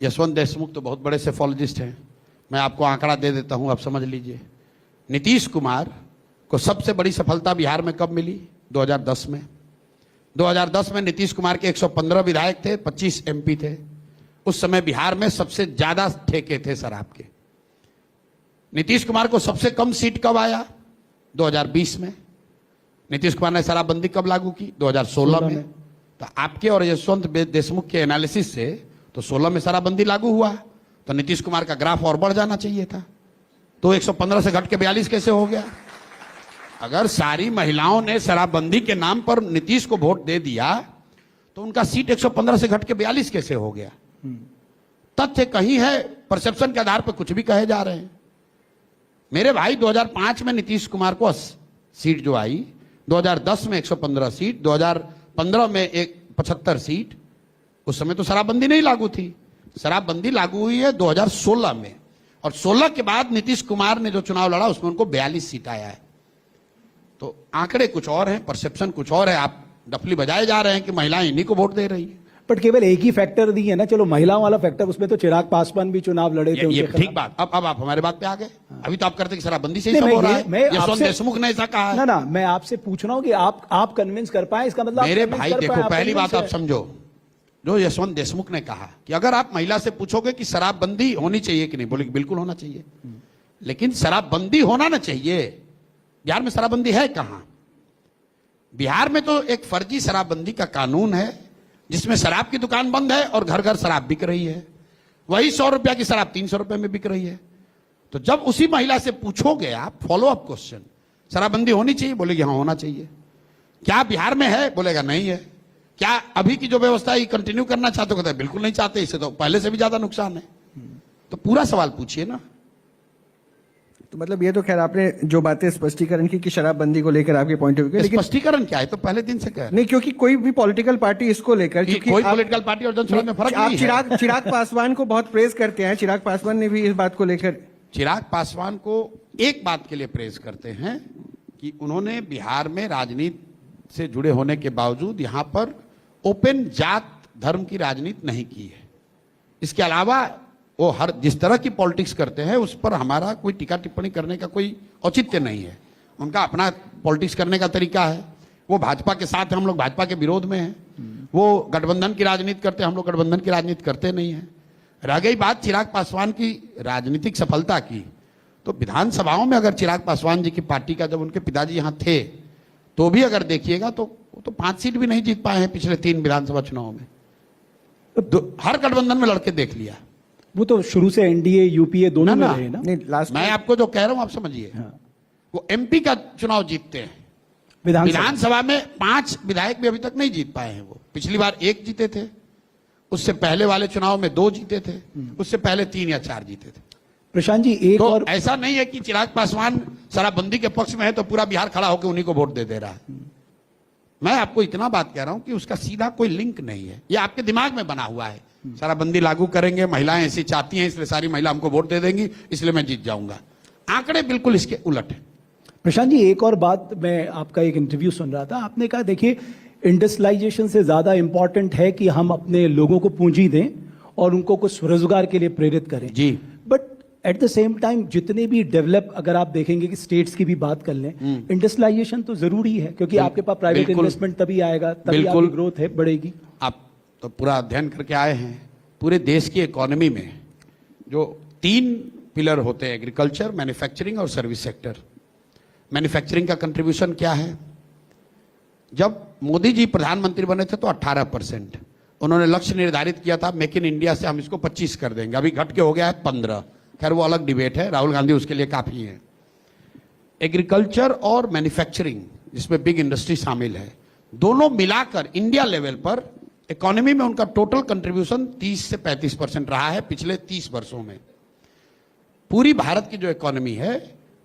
यशवंत देशमुख तो बहुत बड़े सेफोलॉजिस्ट हैं। मैं आपको आंकड़ा दे देता हूं, आप समझ लीजिए। नीतीश कुमार को सबसे बड़ी सफलता बिहार में कब मिली? 2010 में। 2010 में नीतीश कुमार के 115 विधायक थे, 25 एमपी थे। उस समय बिहार में सबसे ज्यादा ठेके थे शराब के। नीतीश कुमार को सबसे कम सीट कब आया? 2020 में। नीतीश कुमार ने शराबबंदी कब लागू की? 2016 में। तो आपके और यशवंत देशमुख के एनालिसिस से तो 16 में शराबबंदी लागू हुआ, तो नीतीश कुमार का ग्राफ और बढ़ जाना चाहिए था। तो 115 से घट के 42 कैसे हो गया? अगर सारी महिलाओं ने शराबबंदी के नाम पर नीतीश को वोट दे दिया तो उनका सीट 115 से घट के 42 कैसे हो गया? तथ्य कहीं है, परसेप्शन के आधार पर कुछ भी कहे जा रहे हैं। मेरे भाई 2005 में नीतीश कुमार को सीट जो आई, 2010 में 115 सीट, 2015 में 75 सीट। उस समय तो शराबबंदी नहीं लागू थी। शराबबंदी लागू हुई है 2016 में, और 16 के बाद नीतीश कुमार ने जो चुनाव लड़ा उसमें उनको 42 सीट आया है। तो आंकड़े कुछ और हैं, परसेप्शन कुछ और है। आप डफली बजाए जा रहे हैं कि महिलाएं इन्हीं को वोट दे रही है। बट केवल एक ही फैक्टर दी है ना, चलो महिलाओं वाला फैक्टर, उसमें तो चिराग पासवान भी चुनाव लड़े थे। ये ठीक बात। अब आप हमारे बात पे आ गए। अभी तो आप करते कि शराबबंदी से ही सब हो रहा है। यशवंत देशमुख ने ऐसा कहा है। ना, मैं आपसे पूछ रहा हूँ कि आप कन्विंस कर पाए, इसका मतलब मेरे भाई देखो, पहली बात आप समझो, जो यशवंत देशमुख ने कहा कि अगर आप महिला से पूछोगे कि शराबबंदी होनी चाहिए कि नहीं, बोले बिल्कुल होना चाहिए। लेकिन शराबबंदी होना ना चाहिए। बिहार में शराबबंदी है कहां? बिहार में तो एक फर्जी शराबबंदी का कानून है जिसमें शराब की दुकान बंद है और घर घर शराब बिक रही है। वही 100 रुपया की शराब 300 रुपए में बिक रही है। तो जब उसी महिला से पूछोगे आप फॉलोअप क्वेश्चन, शराबबंदी होनी चाहिए, बोलेगी हाँ होना चाहिए। क्या बिहार में है? बोलेगा नहीं है। क्या अभी की जो व्यवस्था है कंटिन्यू करना चाहते हो? कहते हैं बिल्कुल नहीं चाहते, इससे तो पहले से भी ज्यादा नुकसान है। तो पूरा सवाल पूछिए ना। तो मतलब ये तो खैर आपने जो बातें स्पष्टीकरण की कि शराबबंदी को लेकर आपके पॉइंट ऑफ व्यू, लेकिन स्पष्टीकरण क्या है? तो पहले दिन से कह नहीं, क्योंकि कोई भी पॉलिटिकल पार्टी इसको लेकर, क्योंकि कोई पॉलिटिकल पार्टी और जनसभा में फर्क नहीं है। चिराग पासवान को बहुत प्रेज करते हैं। चिराग पासवान ने भी इस बात को लेकर, चिराग पासवान को एक बात के लिए प्रेज करते हैं कि उन्होंने बिहार में राजनीति से जुड़े होने के बावजूद यहां पर ओपन जात धर्म की राजनीति नहीं की है। इसके अलावा वो हर जिस तरह की पॉलिटिक्स करते हैं उस पर हमारा कोई टीका टिप्पणी करने का कोई औचित्य नहीं है। उनका अपना पॉलिटिक्स करने का तरीका है। वो भाजपा के साथ, हम लोग भाजपा के विरोध में हैं। वो गठबंधन की राजनीति करते हैं, हम लोग गठबंधन की राजनीति करते नहीं हैं। रह गई बात चिराग पासवान की राजनीतिक सफलता की, तो विधानसभाओं में अगर चिराग पासवान जी की पार्टी का, जब उनके पिताजी यहाँ थे, तो भी अगर देखिएगा तो 5 सीट भी नहीं जीत पाए हैं पिछले 3 विधानसभा चुनाव में। हर गठबंधन में लड़के देख लिया। वो तो शुरू से एनडीए यूपीए दोनों में रहे ना। मैं आपको जो कह रहा हूं आप समझिए। वो एमपी का चुनाव जीतते हैं, विधानसभा में 5 विधायक भी अभी तक नहीं जीत पाए हैं। वो पिछली बार 1 जीते थे, उससे पहले वाले चुनाव में 2 जीते थे, उससे पहले 3 या 4 जीते थे। प्रशांत जी, एक तो और ऐसा नहीं है कि चिराग पासवान शराबबंदी के पक्ष में है तो पूरा बिहार खड़ा होकर उन्हीं को वोट दे रहा है। मैं आपको इतना बात कह रहा हूं कि उसका सीधा कोई लिंक नहीं है। ये आपके दिमाग में बना हुआ है। शराबबंदी लागू करेंगे, महिलाएं ऐसी चाहती हैं इसलिए सारी महिला हमको वोट दे देंगी, इसलिए मैं जीत जाऊंगा। आंकड़े बिल्कुल इसके उलट है। प्रशांत जी, एक और बात, मैं आपका एक इंटरव्यू सुन रहा था, आपने कहा देखिए इंडस्ट्रियलाइजेशन से ज़्यादा इम्पॉर्टेंट है कि हम अपने लोगों को पूंजी दें और उनको कुछ रोजगार के लिए प्रेरित करें जी। But at the same time जितने भी डेवलप, अगर आप देखेंगे कि स्टेट्स की भी बात कर लें, इंडस्ट्रियलाइजेशन तो जरूरी है, क्योंकि आपके पास प्राइवेट इन्वेस्टमेंट तभी आएगा, तभी आपकी ग्रोथ है बढ़ेगी। आप तो पूरा अध्ययन करके आए हैं। पूरे देश की इकोनॉमी में जो 3 पिलर होते हैं, एग्रीकल्चर, मैन्युफैक्चरिंग और सर्विस सेक्टर। मैन्युफैक्चरिंग का कंट्रीब्यूशन क्या है? जब मोदी जी प्रधानमंत्री बने थे तो 18%। उन्होंने लक्ष्य निर्धारित किया था मेक इन इंडिया से हम इसको 25 कर देंगे, अभी घट के हो गया है 15। खैर वो अलग डिबेट है, राहुल गांधी उसके लिए काफी है। एग्रीकल्चर और मैन्युफैक्चरिंग, जिसमें बिग इंडस्ट्री शामिल है, दोनों मिलाकर इंडिया लेवल पर इकोनॉमी में उनका टोटल कंट्रीब्यूशन 30 से 35% रहा है पिछले 30 वर्षों में। पूरी भारत की जो इकोनॉमी है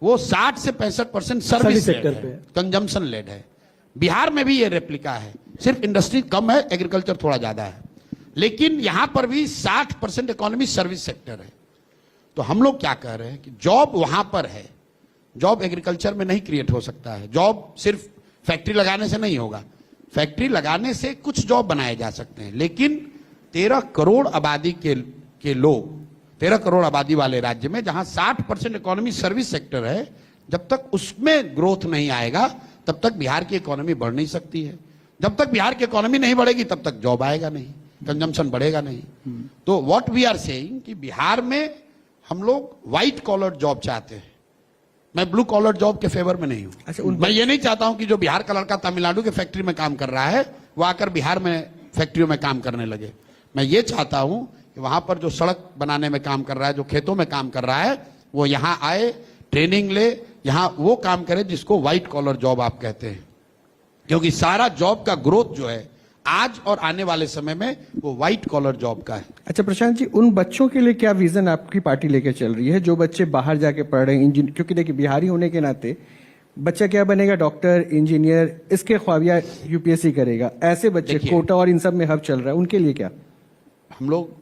वो 60 से 65% सर्विस सेक्टर पे, कंजम्पशन लेड है। बिहार में भी ये रेप्लिका है, सिर्फ इंडस्ट्री कम है, एग्रीकल्चर थोड़ा ज्यादा है, लेकिन यहां पर भी 60% इकोनॉमी सर्विस सेक्टर है। तो हम लोग क्या कह रहे हैं कि जॉब वहां पर है, जॉब एग्रीकल्चर में नहीं क्रिएट हो सकता है। जॉब सिर्फ फैक्ट्री लगाने से नहीं होगा, फैक्ट्री लगाने से कुछ जॉब बनाए जा सकते हैं, लेकिन 13 करोड़ आबादी के लोग, 13 करोड़ आबादी वाले राज्य में जहां 60% इकोनॉमी सर्विस सेक्टर है, जब तक उसमें ग्रोथ नहीं आएगा तब तक बिहार की इकोनॉमी बढ़ नहीं सकती है। जब तक बिहार की इकोनॉमी नहीं बढ़ेगी तब तक जॉब आएगा नहीं, कंजम्पशन बढ़ेगा नहीं। तो व्हाट वी आर सेइंग कि बिहार में हम लोग व्हाइट कॉलर जॉब चाहते हैं। मैं ब्लू कॉलर जॉब के फेवर में नहीं हूं। अच्छा, मैं ये नहीं चाहता हूं कि जो बिहार का लड़का तमिलनाडु के फैक्ट्री में काम कर रहा है वो आकर बिहार में फैक्ट्रियों में काम करने लगे। मैं ये चाहता हूं कि वहां पर जो सड़क बनाने में काम कर रहा है, जो खेतों में काम कर रहा है, वो यहां आए, ट्रेनिंग ले, यहां वो काम करे जिसको व्हाइट कॉलर जॉब आप कहते हैं। क्योंकि सारा जॉब का ग्रोथ जो है आज और आने वाले समय में वो व्हाइट कॉलर जॉब का है। अच्छा प्रशांत जी, उन बच्चों के लिए क्या विजन आपकी पार्टी लेके चल रही है जो बच्चे बाहर जाके पढ़ रहे हैं इंजीनियर? क्योंकि देखिए बिहारी होने के नाते बच्चा क्या बनेगा, डॉक्टर, इंजीनियर, इसके ख्वाब या यूपीएससी करेगा, ऐसे बच्चे कोटा और इन सब में हब चल रहा है, उनके लिए क्या? हम लोग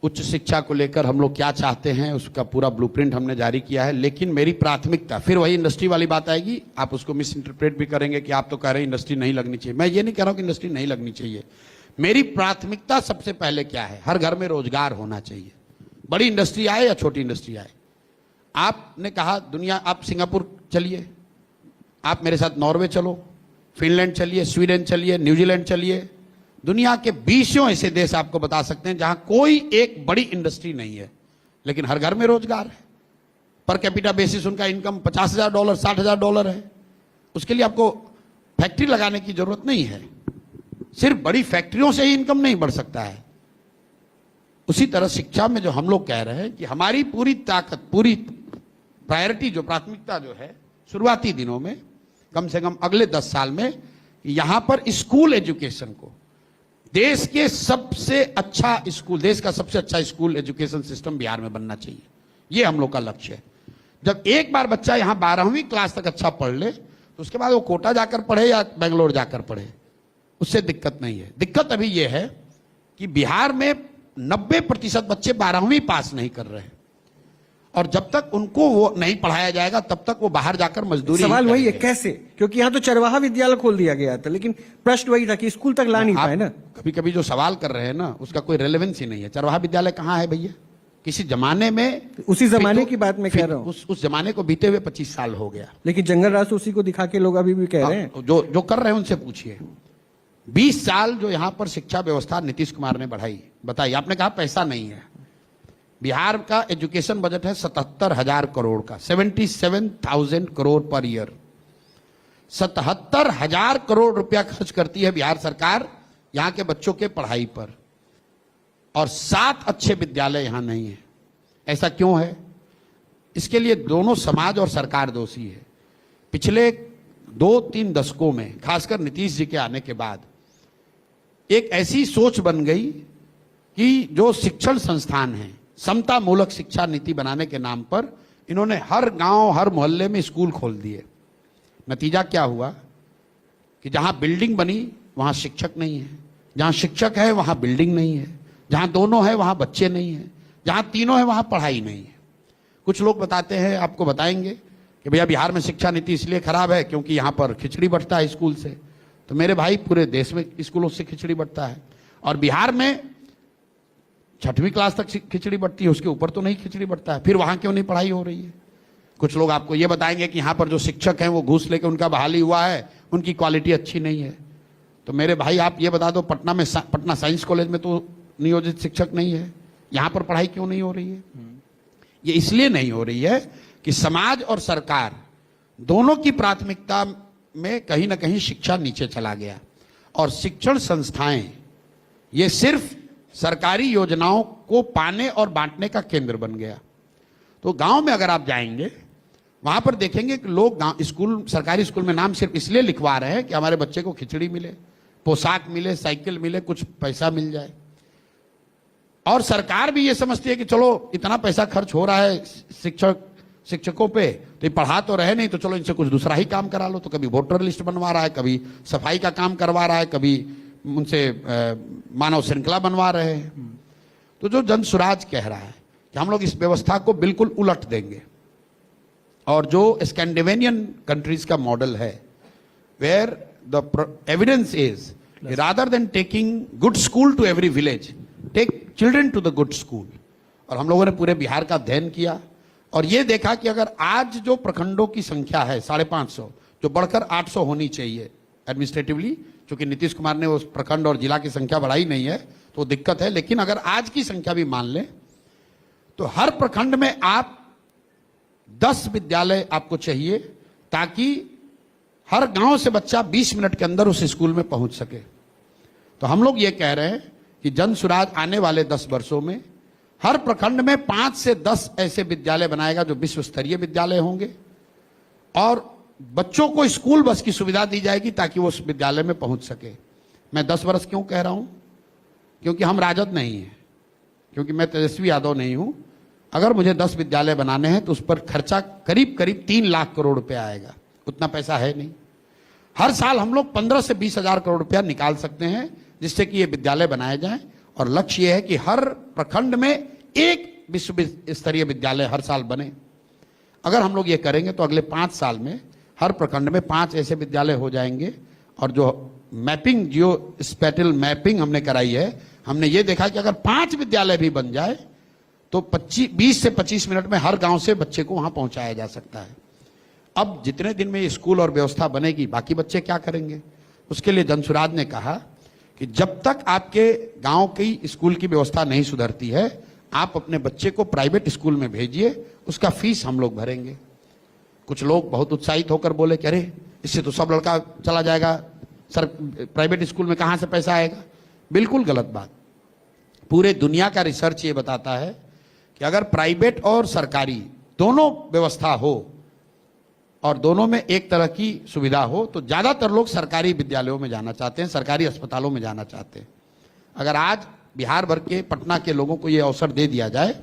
उच्च शिक्षा को लेकर हम लोग क्या चाहते हैं उसका पूरा ब्लूप्रिंट हमने जारी किया है, लेकिन मेरी प्राथमिकता, फिर वही इंडस्ट्री वाली बात आएगी, आप उसको मिस इंटरप्रेट भी करेंगे कि आप तो कह रहे हैं इंडस्ट्री नहीं लगनी चाहिए। मैं ये नहीं कह रहा हूं कि इंडस्ट्री नहीं लगनी चाहिए। मेरी प्राथमिकता सबसे पहले क्या है, हर घर में रोजगार होना चाहिए, बड़ी इंडस्ट्री आए या छोटी इंडस्ट्री आए। आपने कहा दुनिया, आप सिंगापुर चलिए, आप मेरे साथ नॉर्वे चलो, फिनलैंड चलिए, स्वीडन चलिए, न्यूजीलैंड चलिए, दुनिया के 20 ऐसे देश आपको बता सकते हैं जहां कोई एक बड़ी इंडस्ट्री नहीं है, लेकिन हर घर में रोजगार है। पर कैपिटा बेसिस उनका इनकम $50,000 $60,000 है। उसके लिए आपको फैक्ट्री लगाने की जरूरत नहीं है, सिर्फ बड़ी फैक्ट्रियों से ही इनकम नहीं बढ़ सकता है। उसी तरह शिक्षा में जो हम लोग कह रहे हैं कि हमारी पूरी ताकत, पूरी प्रायोरिटी, जो प्राथमिकता जो है शुरुआती दिनों में, कम से कम अगले 10 साल में, यहां पर स्कूल एजुकेशन को, देश के सबसे अच्छा स्कूल, देश का सबसे अच्छा स्कूल एजुकेशन सिस्टम बिहार में बनना चाहिए। ये हम लोग का लक्ष्य है। जब एक बार बच्चा यहां 12वीं क्लास तक अच्छा पढ़ ले तो उसके बाद वो कोटा जाकर पढ़े या बेंगलोर जाकर पढ़े, उससे दिक्कत नहीं है। दिक्कत अभी ये है कि बिहार में 90% बच्चे 12वीं पास नहीं कर रहे हैं, और जब तक उनको वो नहीं पढ़ाया जाएगा तब तक वो बाहर जाकर मजदूरी। सवाल वही है कैसे, क्योंकि यहाँ तो चरवाहा विद्यालय खोल दिया गया था, लेकिन प्रश्न वही था कि स्कूल तक ला नहीं पाए ना। कभी कभी जो सवाल कर रहे हैं ना उसका कोई रेलेवेंस ही नहीं है। चरवाहा विद्यालय कहाँ है भैया? किसी जमाने में, उसी जमाने की बात मैं कह रहा हूँ, उस जमाने को बीते हुए 25 साल हो गया, लेकिन जंगल राज उसी को दिखा के लोग अभी भी कह रहे हैं। जो कर रहे हैं उनसे पूछिए। 20 साल जो यहाँ पर शिक्षा व्यवस्था नीतीश कुमार ने बढ़ाई, बताइए। आपने कहा पैसा नहीं है। बिहार का एजुकेशन बजट है 77,000 करोड़ का, 77,000 करोड़ पर ईयर। 77,000 करोड़ रुपया खर्च करती है बिहार सरकार यहाँ के बच्चों के पढ़ाई पर, और 7 अच्छे विद्यालय यहां नहीं है। ऐसा क्यों है? इसके लिए दोनों समाज और सरकार दोषी है। पिछले 2-3 दशकों में, खासकर नीतीश जी के आने के बाद, एक ऐसी सोच बन गई कि जो शिक्षण संस्थान है, समता मूलक शिक्षा नीति बनाने के नाम पर इन्होंने हर गांव, हर मोहल्ले में स्कूल खोल दिए। नतीजा क्या हुआ कि जहां बिल्डिंग बनी वहां शिक्षक नहीं है, जहां शिक्षक है वहां बिल्डिंग नहीं है, जहां दोनों है वहां बच्चे नहीं है, जहां तीनों है वहां पढ़ाई नहीं है। कुछ लोग बताते हैं, आपको बताएंगे कि भैया बिहार में शिक्षा नीति इसलिए खराब है क्योंकि यहां पर खिचड़ी बंटता है स्कूल से। तो मेरे भाई पूरे देश में स्कूलों से खिचड़ी बढ़ता है, और बिहार में 6वीं क्लास तक खिचड़ी बढ़ती है, उसके ऊपर तो नहीं खिचड़ी बढ़ता है। फिर वहां क्यों नहीं पढ़ाई हो रही है? कुछ लोग आपको ये बताएंगे कि यहाँ पर जो शिक्षक हैं वो घूस लेके उनका बहाली हुआ है, उनकी क्वालिटी अच्छी नहीं है। तो मेरे भाई आप ये बता दो, पटना साइंस कॉलेज में तो नियोजित शिक्षक नहीं है, यहाँ पर पढ़ाई क्यों नहीं हो रही है? ये इसलिए नहीं हो रही है कि समाज और सरकार दोनों की प्राथमिकता में कहीं ना कहीं शिक्षा नीचे चला गया, और शिक्षण संस्थाएं ये सिर्फ सरकारी योजनाओं को पाने और बांटने का केंद्र बन गया। तो गांव में अगर आप जाएंगे, वहां पर देखेंगे कि लोग स्कूल, सरकारी स्कूल में नाम सिर्फ इसलिए लिखवा रहे हैं कि हमारे बच्चे को खिचड़ी मिले, पोशाक मिले, साइकिल मिले, कुछ पैसा मिल जाए। और सरकार भी ये समझती है कि चलो इतना पैसा खर्च हो रहा है शिक्षकों पे, तो ये पढ़ा तो रहे नहीं, तो चलो इनसे कुछ दूसरा ही काम करा लो। तो कभी वोटर लिस्ट बनवा रहा है, कभी सफाई का काम करवा रहा है, कभी उनसे मानव श्रृंखला बनवा रहे हैं। तो जो जन सुराज कह रहा है कि हम लोग इस व्यवस्था को बिल्कुल उलट देंगे, और जो स्कैंडिनेवियन कंट्रीज का मॉडल है, where the evidence is rather than taking good school to every village, take children to the good school. और हम लोगों ने पूरे बिहार का अध्ययन किया और ये देखा कि अगर आज जो प्रखंडों की संख्या है 550, जो बढ़कर 800 होनी चाहिए एडमिनिस्ट्रेटिवली, क्योंकि नीतीश कुमार ने उस प्रखंड और जिला की संख्या बढ़ाई नहीं है तो दिक्कत है, लेकिन अगर आज की संख्या भी मान लें तो हर प्रखंड में आप 10 विद्यालय आपको चाहिए, ताकि हर गांव से बच्चा 20 मिनट के अंदर उस स्कूल में पहुंच सके। तो हम लोग ये कह रहे हैं कि जन सुराज आने वाले 10 वर्षों में हर प्रखंड में 5 से 10 ऐसे विद्यालय बनाएगा जो विश्व स्तरीय विद्यालय होंगे, और बच्चों को स्कूल बस की सुविधा दी जाएगी ताकि वो उस विद्यालय में पहुंच सके। मैं 10 वर्ष क्यों कह रहा हूं? क्योंकि हम राजद नहीं हैं, क्योंकि मैं तेजस्वी यादव नहीं हूं। अगर मुझे 10 विद्यालय बनाने हैं तो उस पर खर्चा करीब करीब 3 लाख करोड़ रुपया आएगा, उतना पैसा है नहीं। हर साल हम लोग 15 से 20 हजार करोड़ रुपया निकाल सकते हैं जिससे कि ये विद्यालय बनाए जाएं, और लक्ष्य ये है कि हर प्रखंड में एक विश्व स्तरीय विद्यालय हर साल बने। अगर हम लोग ये करेंगे तो अगले 5 साल में हर प्रखंड में 5 ऐसे विद्यालय हो जाएंगे। और जो मैपिंग, जियो स्पैटियल मैपिंग हमने कराई है, हमने ये देखा कि अगर 5 विद्यालय भी बन जाए तो 20 से 25 मिनट में हर गांव से बच्चे को वहां पहुंचाया जा सकता है। अब जितने दिन में ये स्कूल और व्यवस्था बनेगी, बाकी बच्चे क्या करेंगे? उसके लिए जनसुराज ने कहा कि जब तक आपके गांव की स्कूल की व्यवस्था नहीं सुधरती है, आप अपने बच्चे को प्राइवेट स्कूल में भेजिए, उसका फीस हम लोग भरेंगे। कुछ लोग बहुत उत्साहित होकर बोले कि अरे इससे तो सब लड़का चला जाएगा, सर प्राइवेट स्कूल में कहां से पैसा आएगा? बिल्कुल गलत बात। पूरे दुनिया का रिसर्च ये बताता है कि अगर प्राइवेट और सरकारी दोनों व्यवस्था हो और दोनों में एक तरह की सुविधा हो, तो ज्यादातर लोग सरकारी विद्यालयों में जाना चाहते हैं, सरकारी अस्पतालों में जाना चाहते हैं। अगर आज बिहार भर के, पटना के लोगों को यह अवसर दे दिया जाए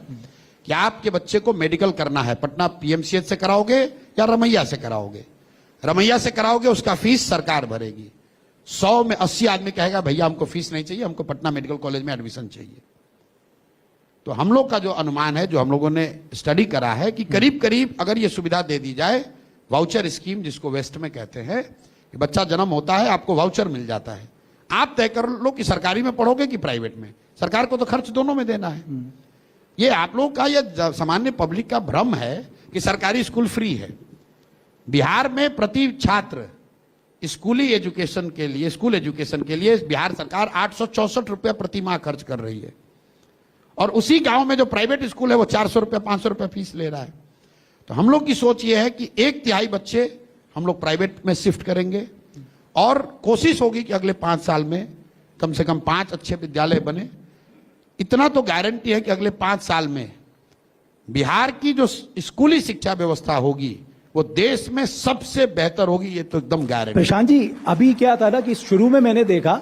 कि आपके बच्चे को मेडिकल करना है, पटना पीएमसीएच से कराओगे या रमैया से कराओगे? रमैया से कराओगे, उसका फीस सरकार भरेगी। 100 में 80 आदमी कहेगा भैया हमको फीस नहीं चाहिए, हमको पटना मेडिकल कॉलेज में एडमिशन चाहिए। तो हम लोग का जो अनुमान है, जो हम लोगों ने स्टडी करा है, कि करीब करीब अगर ये सुविधा दे दी जाए, वाउचर स्कीम जिसको वेस्ट में कहते हैं, कि बच्चा जन्म होता है आपको वाउचर मिल जाता है, आप तय कर लो कि सरकारी में पढ़ोगे कि प्राइवेट में। सरकार को तो खर्च दोनों में देना है। ये आप लोग का, ये सामान्य पब्लिक का भ्रम है कि सरकारी स्कूल फ्री है। बिहार में प्रति छात्र स्कूली एजुकेशन के लिए, स्कूल एजुकेशन के लिए बिहार सरकार 864 रुपया प्रति माह खर्च कर रही है, और उसी गांव में जो प्राइवेट स्कूल है वो 400 रुपया 500 रुपया फीस ले रहा है। तो हम लोग की सोच ये है कि 1/3 बच्चे हम लोग प्राइवेट में शिफ्ट करेंगे, और कोशिश होगी कि अगले 5 साल में कम से कम 5 अच्छे विद्यालय बने। इतना तो गारंटी है कि अगले 5 साल में बिहार की जो स्कूली शिक्षा व्यवस्था होगी वो देश में सबसे बेहतर होगी, ये तो एकदम गारंटी। प्रशांत जी, अभी क्या था ना कि शुरू में मैंने देखा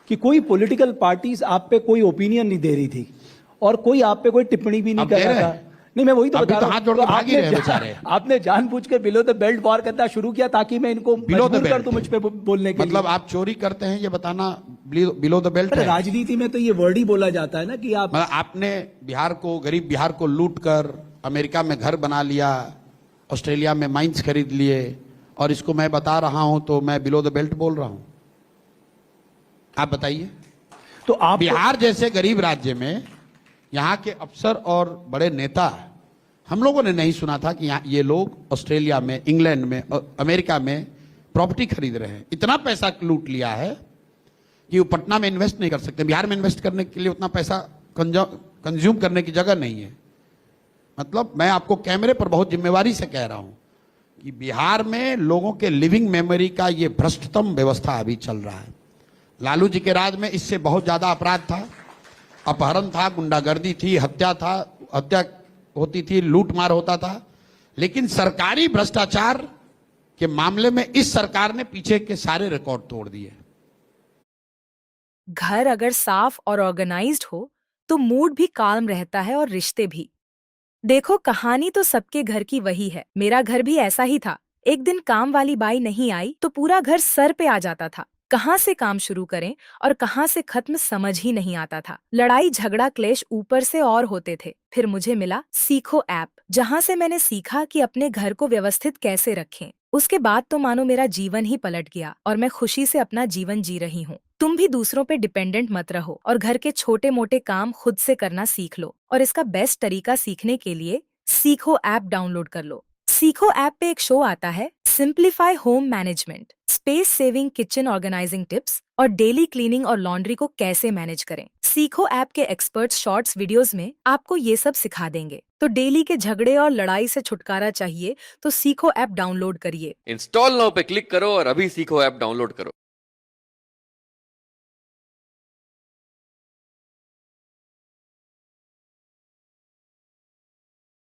कि कोई पॉलिटिकल पार्टीज आप पे कोई ओपिनियन नहीं दे रही थी और कोई आप पे कोई टिप्पणी भी नहीं कर रहा था। नहीं, मैं वही तो बता रहा हूं, आपने जानबूझकर बिलो द बेल्ट वार करना शुरू किया ताकि मैं इनको मजबूर कर दूं मुझ पे बोलने के मतलब आप चोरी करते हैं ये बताना बिलो द बेल्ट है? राजनीति में तो ये वर्ड ही बोला जाता है ना कि आपने बिहार को, गरीब बिहार को लूट कर अमेरिका में घर बना लिया, ऑस्ट्रेलिया में माइंस खरीद लिए, और इसको मैं बता रहा हूं तो मैं बिलो द बेल्ट बोल रहा हूं? आप बताइए। तो आप बिहार जैसे गरीब राज्य में यहाँ के अफसर और बड़े नेता, हम लोगों ने नहीं सुना था कि यहाँ ये लोग ऑस्ट्रेलिया में, इंग्लैंड में, अमेरिका में प्रॉपर्टी खरीद रहे हैं। इतना पैसा लूट लिया है कि वो पटना में इन्वेस्ट नहीं कर सकते। बिहार में इन्वेस्ट करने के लिए उतना पैसा कंज्यूम करने की जगह नहीं है। मतलब मैं आपको कैमरे पर बहुत जिम्मेवारी से कह रहा हूं कि बिहार में लोगों के लिविंग मेमोरी का ये भ्रष्टतम व्यवस्था अभी चल रहा है। लालू जी के राज में इससे बहुत ज्यादा अपराध था, अपहरण था, गुंडागर्दी थी, हत्या होती थी, लूटमार होता था। लेकिन सरकारी भ्रष्टाचार के मामले में इस सरकार ने पीछे के सारे रिकॉर्ड तोड़ दिए। घर अगर साफ और ऑर्गेनाइज्ड हो तो मूड भी काम रहता है और रिश्ते भी। देखो, कहानी तो सबके घर की वही है। मेरा घर भी ऐसा ही था। एक दिन काम वाली बाई नहीं आई तो पूरा घर सर पे आ जाता था। कहाँ से काम शुरू करें और कहाँ से खत्म समझ ही नहीं आता था। लड़ाई झगड़ा क्लेश ऊपर से और होते थे। फिर मुझे मिला सीखो ऐप, जहाँ से मैंने सीखा कि अपने घर को व्यवस्थित कैसे रखें। उसके बाद तो मानो मेरा जीवन ही पलट गया और मैं खुशी से अपना जीवन जी रही हूँ। तुम भी दूसरों पे डिपेंडेंट मत रहो और घर के छोटे मोटे काम खुद से करना सीख लो। और इसका बेस्ट तरीका सीखने के लिए सीखो ऐप डाउनलोड कर लो। सीखो ऐप पे एक शो आता है, simplify home management, space saving kitchen organising tips और डेली क्लीनिंग और लॉन्ड्री को कैसे मैनेज करें। सीखो ऐप के एक्सपर्ट शॉर्ट्स वीडियोस में आपको ये सब सिखा देंगे। तो डेली के झगड़े और लड़ाई से छुटकारा चाहिए तो सीखो ऐप डाउनलोड करिए। इंस्टॉल नाउ पे क्लिक करो और अभी सीखो ऐप डाउनलोड करो।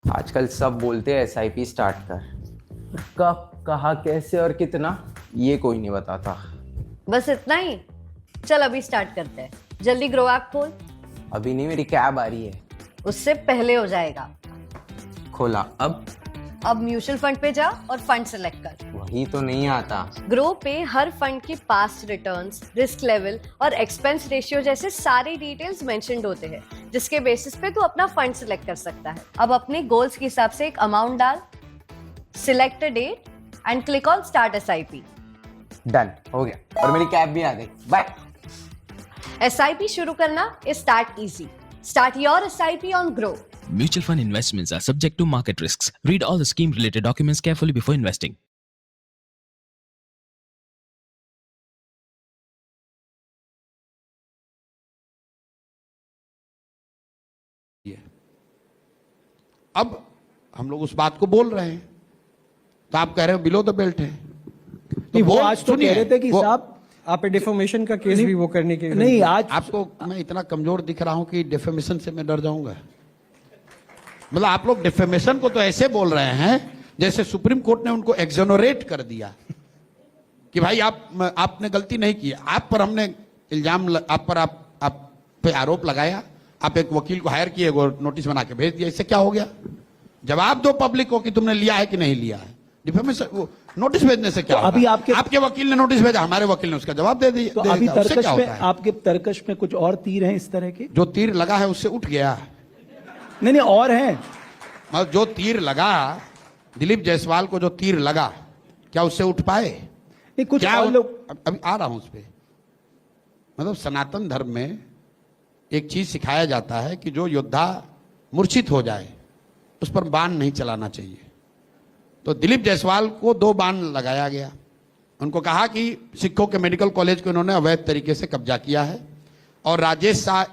आजकल सब बोलते हैं SIP स्टार्ट कर, कब, कहाँ, कैसे और कितना ये कोई नहीं बताता। बस इतना ही? चल अभी स्टार्ट करते हैं। जल्दी ग्रो ऐप खोल। अभी नहीं, मेरी कैब आ रही है। उससे पहले हो जाएगा। खोला। अब म्यूचुअल फंड पे जा और फंड सेलेक्ट कर। वही तो नहीं आता। ग्रो पे हर फंड के पास्ट रिटर्न्स, रिस्क लेवल और एक्सपेंस रेशियो जैसे सारे डिटेल्स मेंशन्ड होते हैं, जिसके बेसिस पे तू अपना फंड सिलेक्ट कर सकता है। अब अपने गोल्स के हिसाब से एक अमाउंट डाल, select a date and click on start SIP। Done, हो गया और मेरी कैब भी आ गई। बाय। SIP शुरू करना is start easy. Start your SIP on Grow. Mutual fund investments are subject to market risks. Read all the scheme related documents carefully before investing. अब हम लोग उस बात को बोल रहे हैं तो आप कह रहे हो बिलो द बेल्ट है। तो वो आज तो कह रहे थे कि साहब आप डिफॉर्मेशन का केस भी वो करने के नहीं। आज आपको मैं इतना कमजोर दिख रहा हूं कि डिफेमेशन से मैं डर जाऊंगा। मतलब आप लोग डिफेमेशन को तो ऐसे बोल रहे हैं जैसे सुप्रीम कोर्ट ने उनको एक्सोनरेट कर दिया कि भाई आपने गलती नहीं की। आप पर हमने इल्जाम, आप पे आरोप लगाया, आप एक वकील को हायर किए, नोटिस बना के भेज दिया। इससे क्या हो गया? जवाब दो पब्लिक को कि तुमने लिया है कि नहीं लिया है। डिफेमेशन नोटिस भेजने से क्या तो अभी आपके वकील ने नोटिस भेजा, हमारे वकील ने उसका जवाब दे दिया। तो अभी तर्कश में, आपके तर्कश में कुछ और तीर हैं इस तरह के? जो तीर लगा है उससे उठ गया। नहीं और हैं। मतलब जो तीर लगा, दिलीप जायसवाल को जो तीर लगा, क्या उससे उठ पाए? नहीं, कुछ और लोग। अभी आ रहा हूं उस पे। मतलब सनातन धर्म में एक चीज सिखाया जाता है कि जो योद्धा मूर्छित हो जाए उस पर बाण नहीं चलाना चाहिए। तो दिलीप जायसवाल को 2 बाण लगाया गया। उनको कहा कि सिखों के मेडिकल कॉलेज को इन्होंने अवैध तरीके से कब्जा किया है और राजेश शाह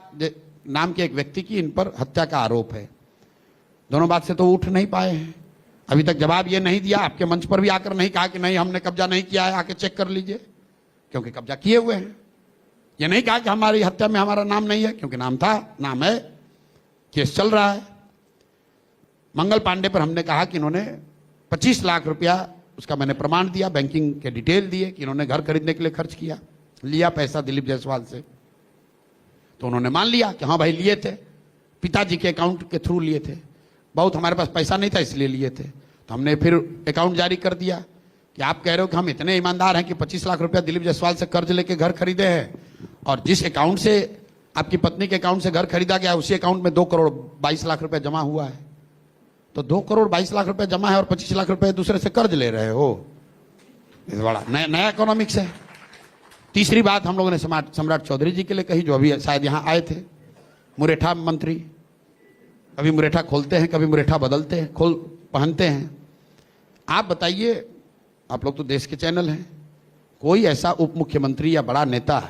नाम के एक व्यक्ति की इन पर हत्या का आरोप है। दोनों बात से तो उठ नहीं पाए हैं। अभी तक जवाब ये नहीं दिया, आपके मंच पर भी आकर नहीं कहा कि नहीं हमने कब्जा नहीं किया है, आके चेक कर लीजिए, क्योंकि कब्जा किए हुए हैं। ये नहीं कहा कि हमारी हत्या में हमारा नाम नहीं है, क्योंकि नाम था, नाम है, केस चल रहा है। मंगल पांडे पर हमने कहा कि इन्होंने 25 लाख रुपया, उसका मैंने प्रमाण दिया, बैंकिंग के डिटेल दिए कि इन्होंने घर खरीदने के लिए खर्च किया, लिया पैसा दिलीप जायसवाल से। तो उन्होंने मान लिया कि हाँ भाई लिए थे, पिताजी के अकाउंट के थ्रू लिए थे, बहुत हमारे पास पैसा नहीं था इसलिए लिए थे। तो हमने फिर अकाउंट जारी कर दिया कि आप कह रहे हो कि हम इतने ईमानदार हैं कि 25 लाख रुपया दिलीप जायसवाल से कर्ज लेके घर खरीदे हैं, और जिस अकाउंट से आपकी पत्नी के अकाउंट से घर खरीदा गया उसी अकाउंट में 2 करोड़ 22 लाख रुपया जमा हुआ है। तो 2 करोड़ 22 लाख रुपया जमा है और 25 लाख रुपए दूसरे से कर्ज ले रहे हो। इस बड़ा नया इकोनॉमिक्स है। तीसरी बात हम लोगों ने सम्राट चौधरी जी के लिए कही, जो अभी शायद यहाँ आए थे, मुरेठा मंत्री। कभी मुरेठा खोलते हैं, कभी मुरेठा बदलते हैं, पहनते हैं। आप बताइए, आप लोग तो देश के चैनल हैं, कोई ऐसा उप मुख्यमंत्री या बड़ा नेता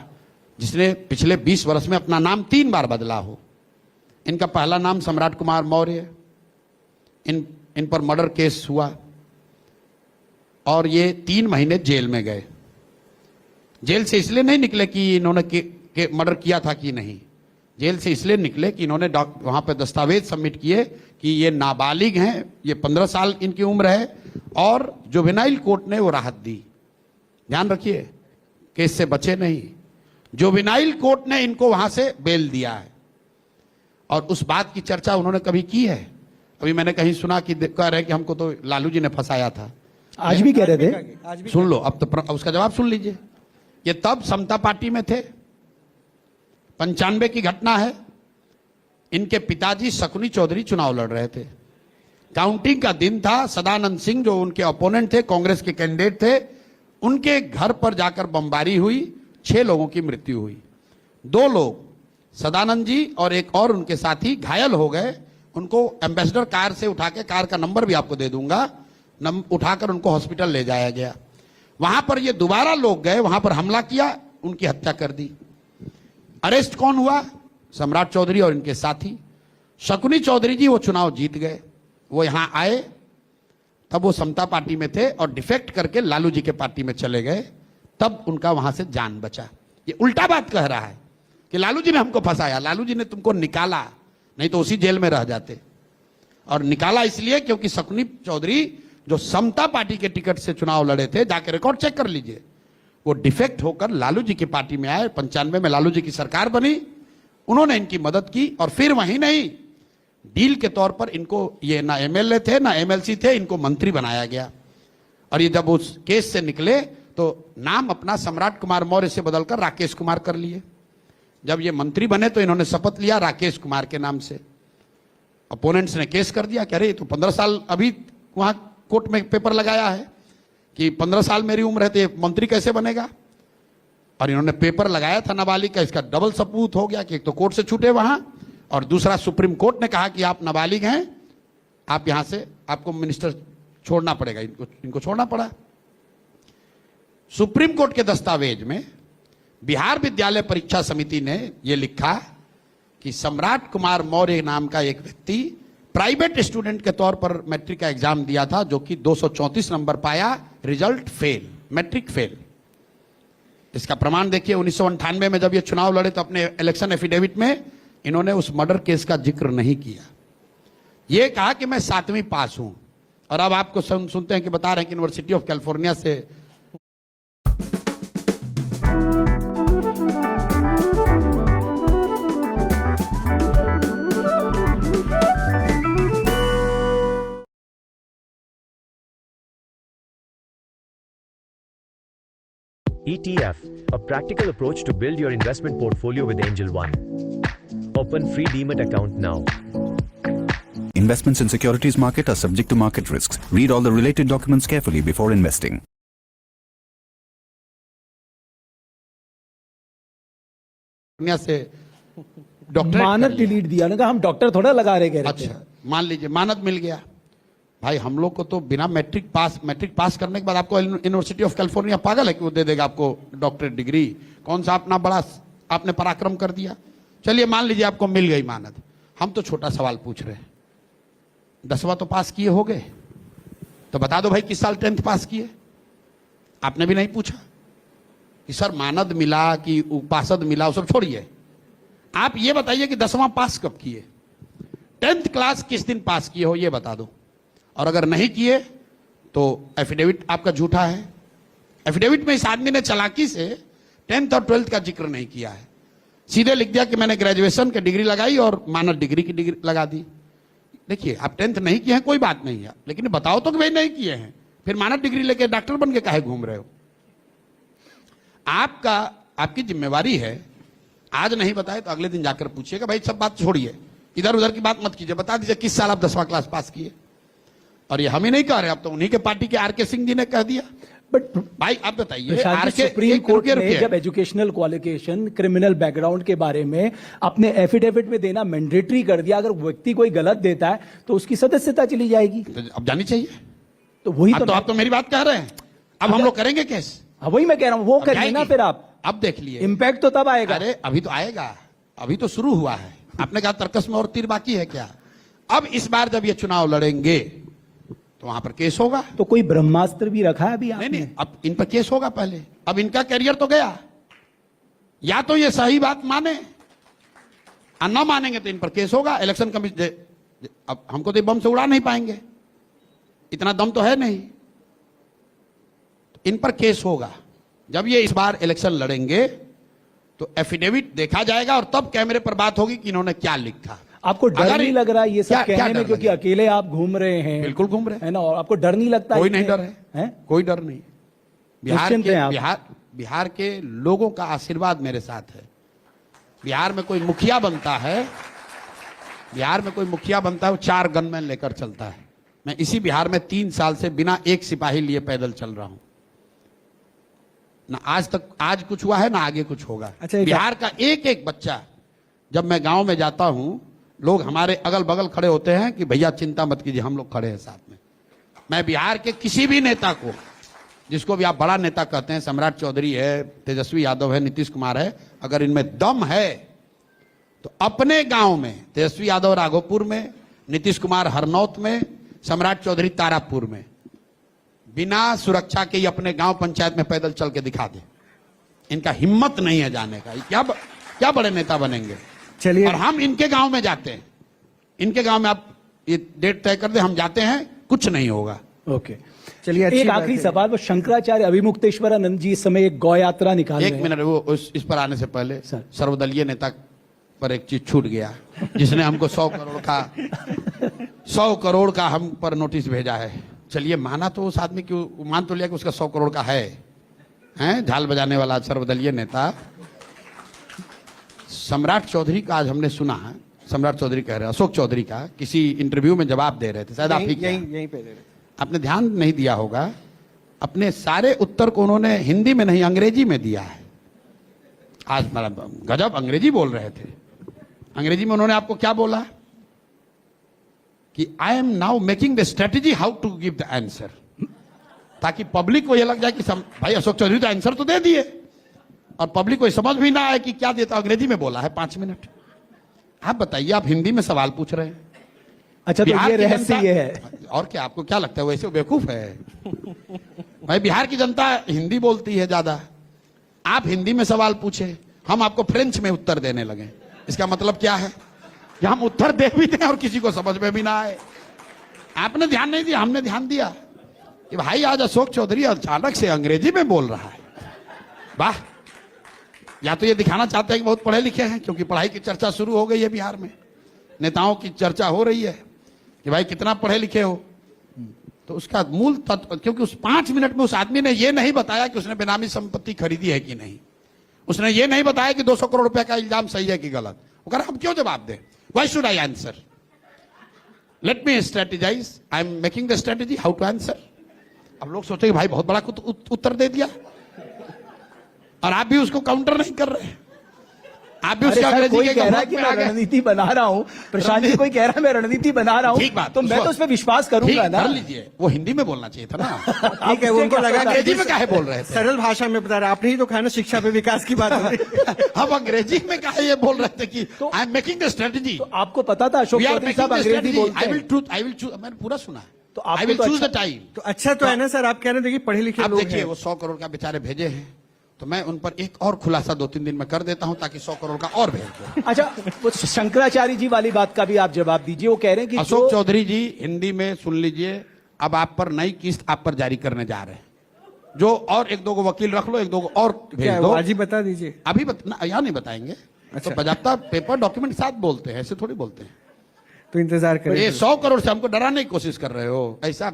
जिसने पिछले 20 वर्ष में अपना नाम 3 बार बदला हो? इनका पहला नाम सम्राट कुमार मौर्य, इन पर मर्डर केस हुआ और ये 3 महीने जेल में गए। जेल से इसलिए नहीं निकले कि इन्होंने मर्डर किया था कि नहीं, जेल से इसलिए निकले कि इन्होंने वहां पे दस्तावेज सबमिट किए कि ये नाबालिग हैं, ये 15 साल इनकी उम्र है, और जुवेनाइल कोर्ट ने वो राहत दी। ध्यान रखिए, केस से बचे नहीं, जुवेनाइल कोर्ट ने इनको वहां से बेल दिया है। और उस बात की चर्चा उन्होंने कभी की है? अभी मैंने कहीं सुना कि कह रहे कि हमको तो लालू जी ने फंसाया था। आज भी कह रहे थे। सुन लो, अब तो उसका जवाब सुन लीजिए। ये तब समता पार्टी में थे, 95 की घटना है। इनके पिताजी शकुनी चौधरी चुनाव लड़ रहे थे, काउंटिंग का दिन था। सदानंद सिंह जो उनके ओपोनेंट थे, कांग्रेस के कैंडिडेट थे, उनके घर पर जाकर बमबारी हुई, 6 लोगों की मृत्यु हुई। 2 लोग, सदानंद जी और एक और उनके साथी, घायल हो गए। उनको एम्बेसडर कार से उठा के, कार का नंबर भी आपको दे दूंगा, उठाकर उनको हॉस्पिटल ले जाया गया। वहां पर ये दोबारा लोग गए, वहां पर हमला किया, उनकी हत्या कर दी। अरेस्ट कौन हुआ? सम्राट चौधरी और इनके साथी। शकुनी चौधरी जी वो चुनाव जीत गए, वो यहां आए, तब वो समता पार्टी में थे और डिफेक्ट करके लालू जी के पार्टी में चले गए, तब उनका वहां से जान बचा। ये उल्टा बात कह रहा है कि लालू जी ने हमको फंसाया, लालू जी ने तुमको निकाला, नहीं तो उसी जेल में रह जाते। और निकाला इसलिए क्योंकि शकुनी चौधरी जो समता पार्टी के टिकट से चुनाव लड़े थे, जाके रिकॉर्ड चेक कर लीजिए, वो डिफेक्ट होकर लालू जी की पार्टी में आए। 95 में लालू जी की सरकार बनी, उन्होंने इनकी मदद की, और फिर वहीं नहीं, डील के तौर पर इनको, ये ना एमएलए थे ना एमएलसी थे, इनको मंत्री बनाया गया। और ये जब उस केस से निकले तो नाम अपना सम्राट कुमार मौर्य से बदलकर राकेश कुमार कर लिए। जब ये मंत्री बने तो इन्होंने शपथ लिया राकेश कुमार के नाम से। अपोनेंट्स ने केस कर दिया कि अरे तो 15 साल अभी वहां कोर्ट में पेपर लगाया है कि 15 साल मेरी उम्र है, तो ये मंत्री कैसे बनेगा? और इन्होंने पेपर लगाया था नाबालिग का, इसका डबल सबूत हो गया कि एक तो कोर्ट से छूटे वहां, और दूसरा सुप्रीम कोर्ट ने कहा कि आप नाबालिग हैं, आप यहां से, आपको मिनिस्टर छोड़ना पड़ेगा। इनको छोड़ना पड़ा। सुप्रीम कोर्ट के दस्तावेज में बिहार विद्यालय परीक्षा समिति ने यह लिखा कि सम्राट कुमार मौर्य नाम का एक व्यक्ति प्राइवेट स्टूडेंट के तौर पर मैट्रिक का एग्जाम दिया था, जो कि 234 नंबर पाया, रिजल्ट फेल, मैट्रिक फेल। इसका प्रमाण देखिए, 1998 में जब ये चुनाव लड़े तो अपने इलेक्शन एफिडेविट में इन्होंने उस मर्डर केस का जिक्र नहीं किया। ये कहा कि मैं 7वीं पास हूं, और अब आपको सुनते हैं कि बता रहे हैं कि यूनिवर्सिटी ऑफ कैलिफोर्निया से ETF, a practical approach to build your investment portfolio with Angel One. Open free Demat account now. Investments in securities market are subject to market risks. Read all the related documents carefully before investing. से doctor मानद delete दिया ना, हम doctor थोड़ा लगा रहे, कह रहे थे। अच्छा, मान लीजिए मानद मिल गया भाई। हम लोग को तो बिना मैट्रिक पास करने के बाद आपको यूनिवर्सिटी ऑफ कैलिफोर्निया पागल है कि वो दे देगा आपको डॉक्टरेट डिग्री? कौन सा अपना बड़ा आपने पराक्रम कर दिया। चलिए मान लीजिए आपको मिल गई मानद। हम तो छोटा सवाल पूछ रहे हैं, 10वां तो पास किए हो गए, तो बता दो भाई किस साल 10th पास किए? आपने भी नहीं पूछा कि सर मानद मिला कि उपासद मिला, वो सब छोड़िए। आप ये बताइए कि 10वां पास कब किए, 10th क्लास किस दिन पास किए हो, ये बता दो। और अगर नहीं किए तो एफिडेविट आपका झूठा है। एफिडेविट में इस आदमी ने चालाकी से 10th और 12th का जिक्र नहीं किया है, सीधे लिख दिया कि मैंने ग्रेजुएशन की डिग्री लगाई और मानद डिग्री की डिग्री लगा दी। देखिए, आप 10th नहीं किए हैं कोई बात नहीं है, लेकिन बताओ तो कि भाई नहीं किए हैं, फिर मानद डिग्री लेके डॉक्टर बन के काहे घूम रहे हो? आपकी जिम्मेवारी है, आज नहीं बताए तो अगले दिन जाकर पूछिएगा। भाई सब बात छोड़िए, इधर उधर की बात मत कीजिए, बता दीजिए किस साल आप 10वां क्लास पास किए। और ये हम ही नहीं कह रहे, अब तो उन्हीं के पार्टी के आर के सिंह जी ने कह दिया। बट भाई आप बताइए प्रशांत जी, सुप्रीम कोर्ट ने जब एजुकेशनल क्वालिफिकेशन क्रिमिनल बैकग्राउंड के बारे में अपने एफिडेविट में देना मैंडेटरी कर दिया, अगर व्यक्ति कोई गलत देता है तो उसकी सदस्यता चली जाएगी। तो अब जानी चाहिए। तो वही तो आप तो मेरी बात कह रहे हैं। अब हम लोग करेंगे केस। वही मैं कह रहा हूं, वो करिए ना फिर आप। अब देख लिए इम्पैक्ट तो तब आएगा। अरे अभी तो आएगा, अभी तो शुरू हुआ है। आपने कहा तर्कस में और तीर बाकी है क्या? अब इस बार जब ये चुनाव लड़ेंगे तो वहां पर केस होगा। तो कोई ब्रह्मास्त्र भी रखा है अभी आपने? नहीं, अब इन पर केस होगा पहले। अब इनका कैरियर तो गया, या तो ये सही बात माने और न मानेंगे तो इन पर केस होगा। इलेक्शन कमीशन अब हमको तो बम से उड़ा नहीं पाएंगे, इतना दम तो है नहीं। इन पर केस होगा। जब ये इस बार इलेक्शन लड़ेंगे तो एफिडेविट देखा जाएगा और तब कैमरे पर बात होगी कि इन्होंने क्या लिखा। आपको डर नहीं लग रहा ये सब कहने में, क्योंकि अकेले आप घूम रहे हैं? बिल्कुल घूम रहे हैं, है ना। और आपको डर नहीं लगता? कोई नहीं डर है? कोई डर नहीं। बिहार के लोगों का आशीर्वाद मेरे साथ है। बिहार में कोई मुखिया बनता है, वो 4 गनमैन लेकर चलता है। मैं इसी बिहार में 3 साल से बिना एक सिपाही लिए पैदल चल रहा हूं। ना आज कुछ हुआ है ना आगे कुछ होगा। अच्छा, बिहार का एक एक बच्चा, जब मैं गांव में जाता हूं, लोग हमारे अगल बगल खड़े होते हैं कि भैया चिंता मत कीजिए, हम लोग खड़े हैं साथ में। मैं बिहार के किसी भी नेता को, जिसको भी आप बड़ा नेता कहते हैं, सम्राट चौधरी है, तेजस्वी यादव है, नीतीश कुमार है, अगर इनमें दम है तो अपने गांव में तेजस्वी यादव राघोपुर में, नीतीश कुमार हरनौत में, सम्राट चौधरी तारापुर में, बिना सुरक्षा के ही अपने गांव पंचायत में पैदल चल के दिखा दे। इनका हिम्मत नहीं है जाने का। क्या बड़े नेता बनेंगे? चलिए, और हम इनके गांव में जाते हैं। इनके गांव में आप ये डेट तय कर दे, हम जाते हैं, कुछ नहीं होगा। ओके, चलिए एक आखिरी सवाल। वो शंकराचार्य अभिमुक्तेश्वरानंद जी इस समय एक गौ यात्रा निकाल रहे हैं। 1 मिनट, वो इस पर आने से पहले सर्वदलीय नेता पर एक चीज छूट गया, जिसने हमको 100 करोड़ का हम पर नोटिस भेजा है। चलिए माना तो उस आदमी क्यों मान तो लिया कि उसका 100 करोड़ का है झाल बजाने वाला सर्वदलीय नेता। सम्राट चौधरी का आज हमने सुना है, सम्राट चौधरी कह रहे हैं, अशोक चौधरी का किसी इंटरव्यू में जवाब दे रहे थे, शायद आप ही यहीं पे दे रहे। आपने ध्यान नहीं दिया होगा, अपने सारे उत्तर को उन्होंने हिंदी में नहीं अंग्रेजी में दिया है। आज गजब अंग्रेजी बोल रहे थे। अंग्रेजी में उन्होंने आपको क्या बोला कि I am now making the strategy how to give the answer, ताकि पब्लिक को यह लग जाए कि भाई अशोक चौधरी तो आंसर तो दे दिए और पब्लिक को समझ भी ना आए कि क्या देता। अंग्रेजी में बोला है 5 मिनट। आप बताइए, आप हिंदी में सवाल पूछ रहे हैं। अच्छा, तो ये रहस्य ये है। और क्या आपको क्या लगता है वैसे बेवकूफ है? भाई बिहार की जनता हिंदी बोलती है ज्यादा। आप हिंदी में सवाल पूछे, हम आपको फ्रेंच में उत्तर देने लगे। इसका मतलब क्या है कि हम उत्तर दे भी दें और किसी को समझ में भी ना आए। आपने ध्यान नहीं दिया, हमने ध्यान दिया कि भाई आज अशोक चौधरी अचानक से अंग्रेजी में बोल रहा है। वाह, या तो ये दिखाना चाहते हैं कि बहुत पढ़े लिखे हैं, क्योंकि पढ़ाई की चर्चा शुरू हो गई है बिहार में, नेताओं की चर्चा हो रही है कि भाई कितना पढ़े लिखे हो। तो उसका मूल तत्व, क्योंकि उस 5 मिनट में उस आदमी ने ये नहीं बताया कि उसने बेनामी संपत्ति खरीदी है कि नहीं, उसने ये नहीं बताया कि 200 करोड़ रुपए का इल्जाम सही है कि गलत। वो कह रहा हम क्यों जवाब दें, why should I answer, let me strategise, I am making the strategy how to answer. अब लोग सोचे भाई बहुत बड़ा उत्तर दे दिया और आप भी उसको काउंटर नहीं कर रहे। आप भी उसका कोई कह रहा है कि मैं रणनीति बना रहा हूं, प्रशांत जी कोई कह रहा है मैं रणनीति बना रहा हूं, ठीक बात, तो मैं तो उस पर विश्वास करूंगा ना। कर लीजिए, वो हिंदी में बोलना चाहिए था ना। ठीक है, उनको लगा अंग्रेजी में काहे बोल रहे थे? सरल भाषा में बता रहे, आपने ही तो कहा ना शिक्षा पे विकास की बात हो रही। हम अंग्रेजी में काहे ये बोल रहे थे कि I am making the strategy. तो आपको पता था अशोक चौधरी साहब अंग्रेजी बोलते हैं? आई विल चूज, मैंने पूरा सुना है, तो I will choose the time. तो अच्छा तो है ना सर, आप कह रहे थे कि पढ़े लिखे लोग हैं। देखिए वो 100 करोड़ का बेचारे भेजे हैं, तो मैं उन पर एक और खुलासा 2-3 दिन में कर देता हूं ताकि 100 करोड़ का और भेज दो। अच्छा, वो शंकराचार्य जी वाली बात का भी आप जवाब दीजिए। वो कह रहे हैं कि अशोक चौधरी जी हिंदी में सुन लीजिए, अब आप पर नई किस्त आप पर जारी करने जा रहे हैं, जो और 1-2 वकील रख लो, 1-2 और भेज दो। आज ही बता दीजिए। अभी यहाँ नहीं बताएंगे। अच्छा। तो बजाता पेपर डॉक्यूमेंट साथ बोलते हैं, ऐसे थोड़ी बोलते हैं। तो इंतजार करें। ये 100 करोड़ से हमको डराने की कोशिश कर रहे हो। ऐसा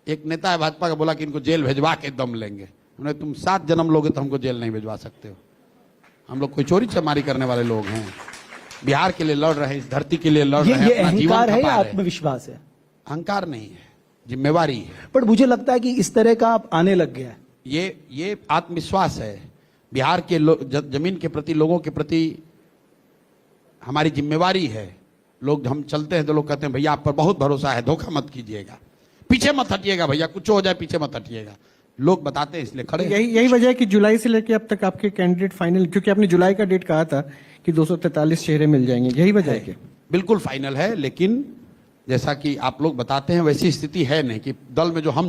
एक नेता है भाजपा का, बोला कि इनको जेल भेजवा के दम लेंगे। उन्हें तुम 7 जन्म लोगे तो हमको जेल नहीं भिजवा सकते हो। हम लोग कोई चोरी चमारी करने वाले लोग हैं, बिहार के लिए लड़ रहे हैं, इस धरती के लिए लड़ रहे हैं। ये अहंकार है या आत्मविश्वास है? अहंकार नहीं है, जिम्मेवारी है। पर मुझे लगता है कि इस तरह का आप आने लग गया है। ये आत्मविश्वास है बिहार के जमीन के प्रति, लोगों के प्रति हमारी जिम्मेवारी है। लोग हम चलते हैं तो लोग कहते हैं भैया आप पर बहुत भरोसा है, धोखा मत कीजिएगा, पीछे मत हटिएगा भैया, कुछ हो जाए पीछे मत हटिएगा। लोग बताते हैं इसलिए खड़े हैं। यही वजह है कि जुलाई से लेके अब तक आपके कैंडिडेट फाइनल, क्योंकि आपने जुलाई का डेट कहा था कि 243 चेहरे मिल जाएंगे, यही वजह है कि बिल्कुल फाइनल है, लेकिन जैसा कि आप लोग बताते हैं वैसी स्थिति है नहीं कि दल में जो हम